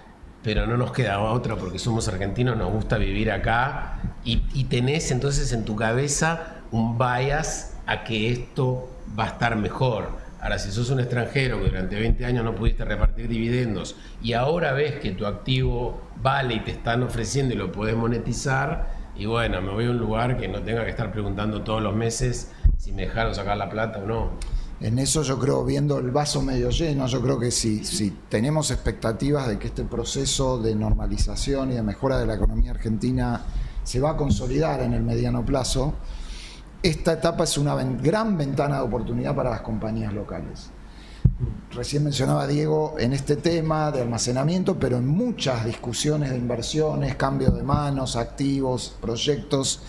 pero no nos queda otra porque somos argentinos, nos gusta vivir acá y tenés entonces en tu cabeza un bias a que esto va a estar mejor. Ahora, si sos un extranjero que durante 20 años no pudiste repartir dividendos y ahora ves que tu activo vale y te están ofreciendo y lo podés monetizar, y bueno, me voy a un lugar que no tenga que estar preguntando todos los meses si me dejaron sacar la plata o no. En eso yo creo, viendo el vaso medio lleno, yo creo que si tenemos expectativas de que este proceso de normalización y de mejora de la economía argentina se va a consolidar en el mediano plazo, esta etapa es una gran ventana de oportunidad para las compañías locales. Recién mencionaba Diego en este tema de almacenamiento, pero en muchas discusiones de inversiones, cambio de manos, activos, proyectos,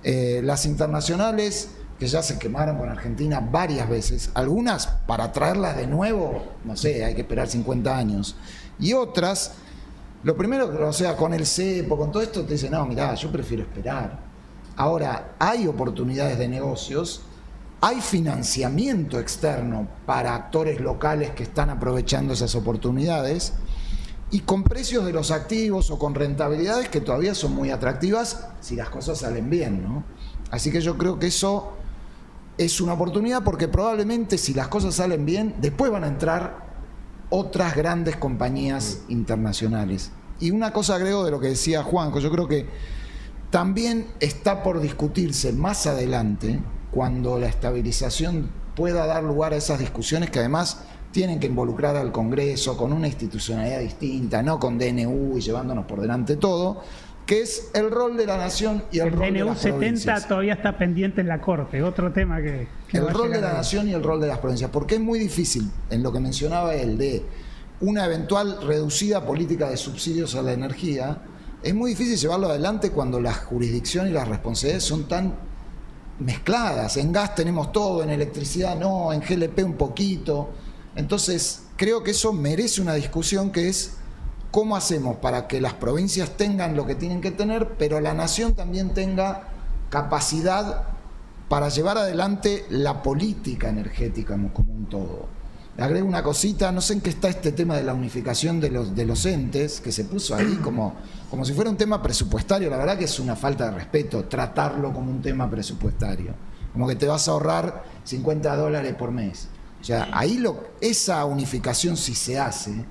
las internacionales que ya se quemaron con Argentina varias veces, algunas para traerlas de nuevo, no sé, hay que esperar 50 años, y otras, lo primero, o sea, con el cepo, con todo esto, te dicen, no, mirá, yo prefiero esperar. Ahora, hay oportunidades de negocios, hay financiamiento externo para actores locales que están aprovechando esas oportunidades y con precios de los activos o con rentabilidades que todavía son muy atractivas si las cosas salen bien, ¿no? Así que yo creo que eso es una oportunidad porque probablemente si las cosas salen bien, después van a entrar otras grandes compañías internacionales. Y una cosa agrego de lo que decía Juanjo, yo creo que también está por discutirse más adelante, cuando la estabilización pueda dar lugar a esas discusiones que además tienen que involucrar al Congreso con una institucionalidad distinta, no con DNU y llevándonos por delante todo, que es el rol de la nación y el rol de las DNU provincias. 70 todavía está pendiente en la Corte, otro tema que el va a rol de llegar la ahí. nación y el rol de las provincias, porque es muy difícil, en lo que mencionaba él, de una eventual reducida política de subsidios a la energía, es muy difícil llevarlo adelante cuando la jurisdicción y las responsabilidades son tan mezcladas. En gas tenemos todo, en electricidad no, en GLP un poquito. Entonces, creo que eso merece una discusión que es cómo hacemos para que las provincias tengan lo que tienen que tener, pero la nación también tenga capacidad para llevar adelante la política energética como un todo. Le agrego una cosita, no sé en qué está este tema de la unificación de los entes, que se puso ahí como si fuera un tema presupuestario. La verdad que es una falta de respeto tratarlo como un tema presupuestario, como que te vas a ahorrar $50 por mes. O sea, ahí esa unificación, si se hace,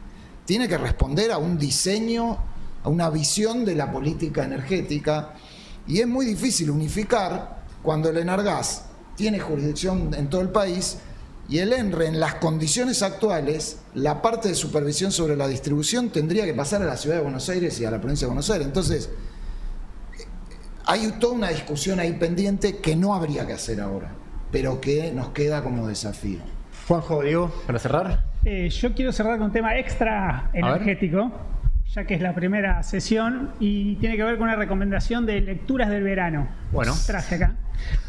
tiene que responder a un diseño, a una visión de la política energética, y es muy difícil unificar cuando el Enargas tiene jurisdicción en todo el país y el ENRE, en las condiciones actuales, la parte de supervisión sobre la distribución tendría que pasar a la Ciudad de Buenos Aires y a la provincia de Buenos Aires. Entonces, hay toda una discusión ahí pendiente que no habría que hacer ahora, pero que nos queda como desafío. Juanjo, Diego, para cerrar. Yo quiero cerrar con un tema extra energético, ya que es la primera sesión y tiene que ver con una recomendación de lecturas del verano. Bueno. Traje acá.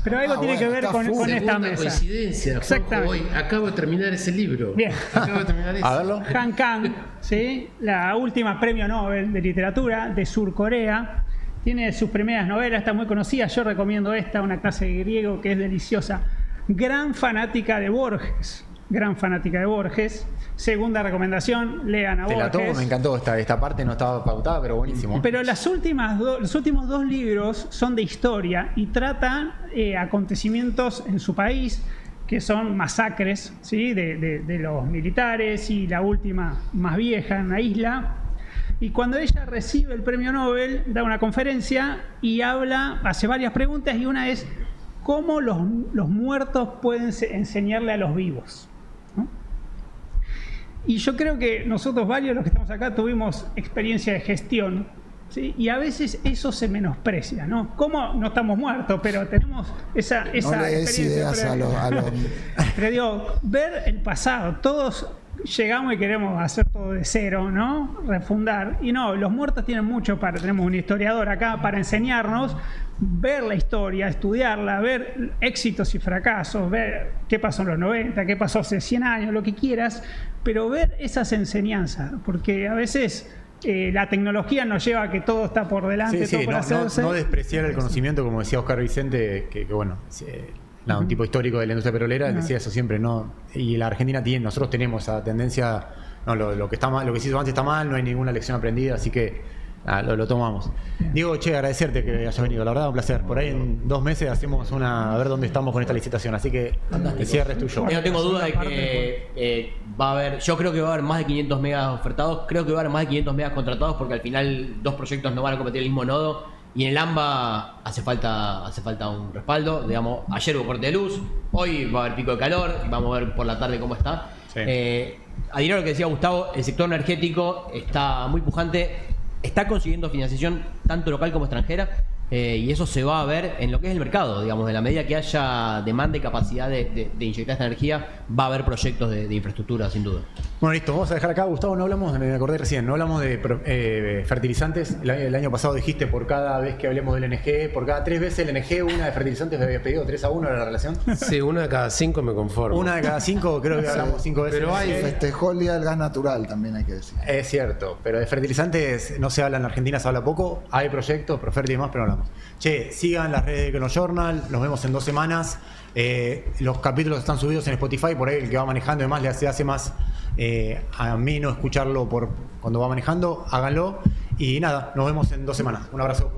Pero algo tiene que ver con esta Segunda mesa. coincidencia, Juanjo, hoy acabo de terminar ese libro. Bien. Acabo de terminar ese. A verlo. Han Kang, ¿sí? La última premio Nobel de literatura de Sur Corea. Tiene sus primeras novelas, está muy conocida. Yo recomiendo esta, una clase de griego que es deliciosa. Gran fanática de Borges. Gran fanática de Borges. Segunda recomendación, lean a Te la Borges. tomo, me encantó. Esta parte no estaba pautada, pero buenísimo. Pero los últimos dos libros son de historia y tratan acontecimientos en su país que son masacres, ¿sí? de los militares, y la última más vieja en la isla. Y cuando ella recibe el premio Nobel, da una conferencia y hace varias preguntas, y una es ¿cómo los muertos pueden enseñarle a los vivos? ¿No? Y yo creo que nosotros varios de los que estamos acá tuvimos experiencia de gestión, ¿sí? Y a veces eso se menosprecia, ¿no? ¿Cómo no estamos muertos, pero tenemos esa No le des experiencia? ideas a los... Pero digo, ver el pasado, todos llegamos y queremos hacer todo de cero, ¿no? Refundar. Y no, los muertos tienen mucho tenemos un historiador acá para enseñarnos, ver la historia, estudiarla, ver éxitos y fracasos, ver qué pasó en los 90, qué pasó hace 100 años, lo que quieras, pero ver esas enseñanzas, porque a veces la tecnología nos lleva a que todo está por delante, todo por hacerse. No despreciar el conocimiento, como decía Oscar Vicente, que bueno, un tipo histórico de la industria petrolera, decía eso siempre, ¿no? Y la Argentina nosotros tenemos esa tendencia, no, lo que está mal, lo que se hizo antes está mal, no hay ninguna lección aprendida, así que Lo tomamos. Diego, che, agradecerte que hayas venido, la verdad, un placer. Por ahí en 2 meses hacemos a ver dónde estamos con esta licitación, así que el cierre es tuyo. Yo no tengo duda de que va a haber, yo creo que va a haber más de 500 megas ofertados, creo que va a haber más de 500 megas contratados porque al final 2 proyectos no van a competir el mismo nodo y en el AMBA hace falta un respaldo. Digamos, ayer hubo corte de luz, hoy va a haber pico de calor, vamos a ver por la tarde cómo está. Sí. Adhiero a lo que decía Gustavo, el sector energético está muy pujante, está consiguiendo financiación tanto local como extranjera, y eso se va a ver en lo que es el mercado, digamos, en la medida que haya demanda y capacidad de inyectar esta energía, va a haber proyectos de infraestructura, sin duda. Bueno, listo, vamos a dejar acá. Gustavo, no hablamos, me acordé recién, no hablamos de fertilizantes. El año pasado dijiste por cada vez que hablemos del NG, por cada 3 veces el NG, una de fertilizantes me habías pedido, 3-1 era la relación. Sí, una de cada 5 me conformo. Una de cada 5, creo que hablamos 5 veces. Pero hay- Festejó el Día del Gas Natural, también hay que decir. Es cierto, pero de fertilizantes no se habla en Argentina, se habla poco. Hay proyectos, Proferti y demás, pero no hablamos. Che, sigan las redes de Cronojournal, nos vemos en 2 semanas. Los capítulos están subidos en Spotify, por ahí el que va manejando y demás le hace más ameno escucharlo cuando va manejando. Háganlo. Y nada, nos vemos en 2 semanas. Un abrazo.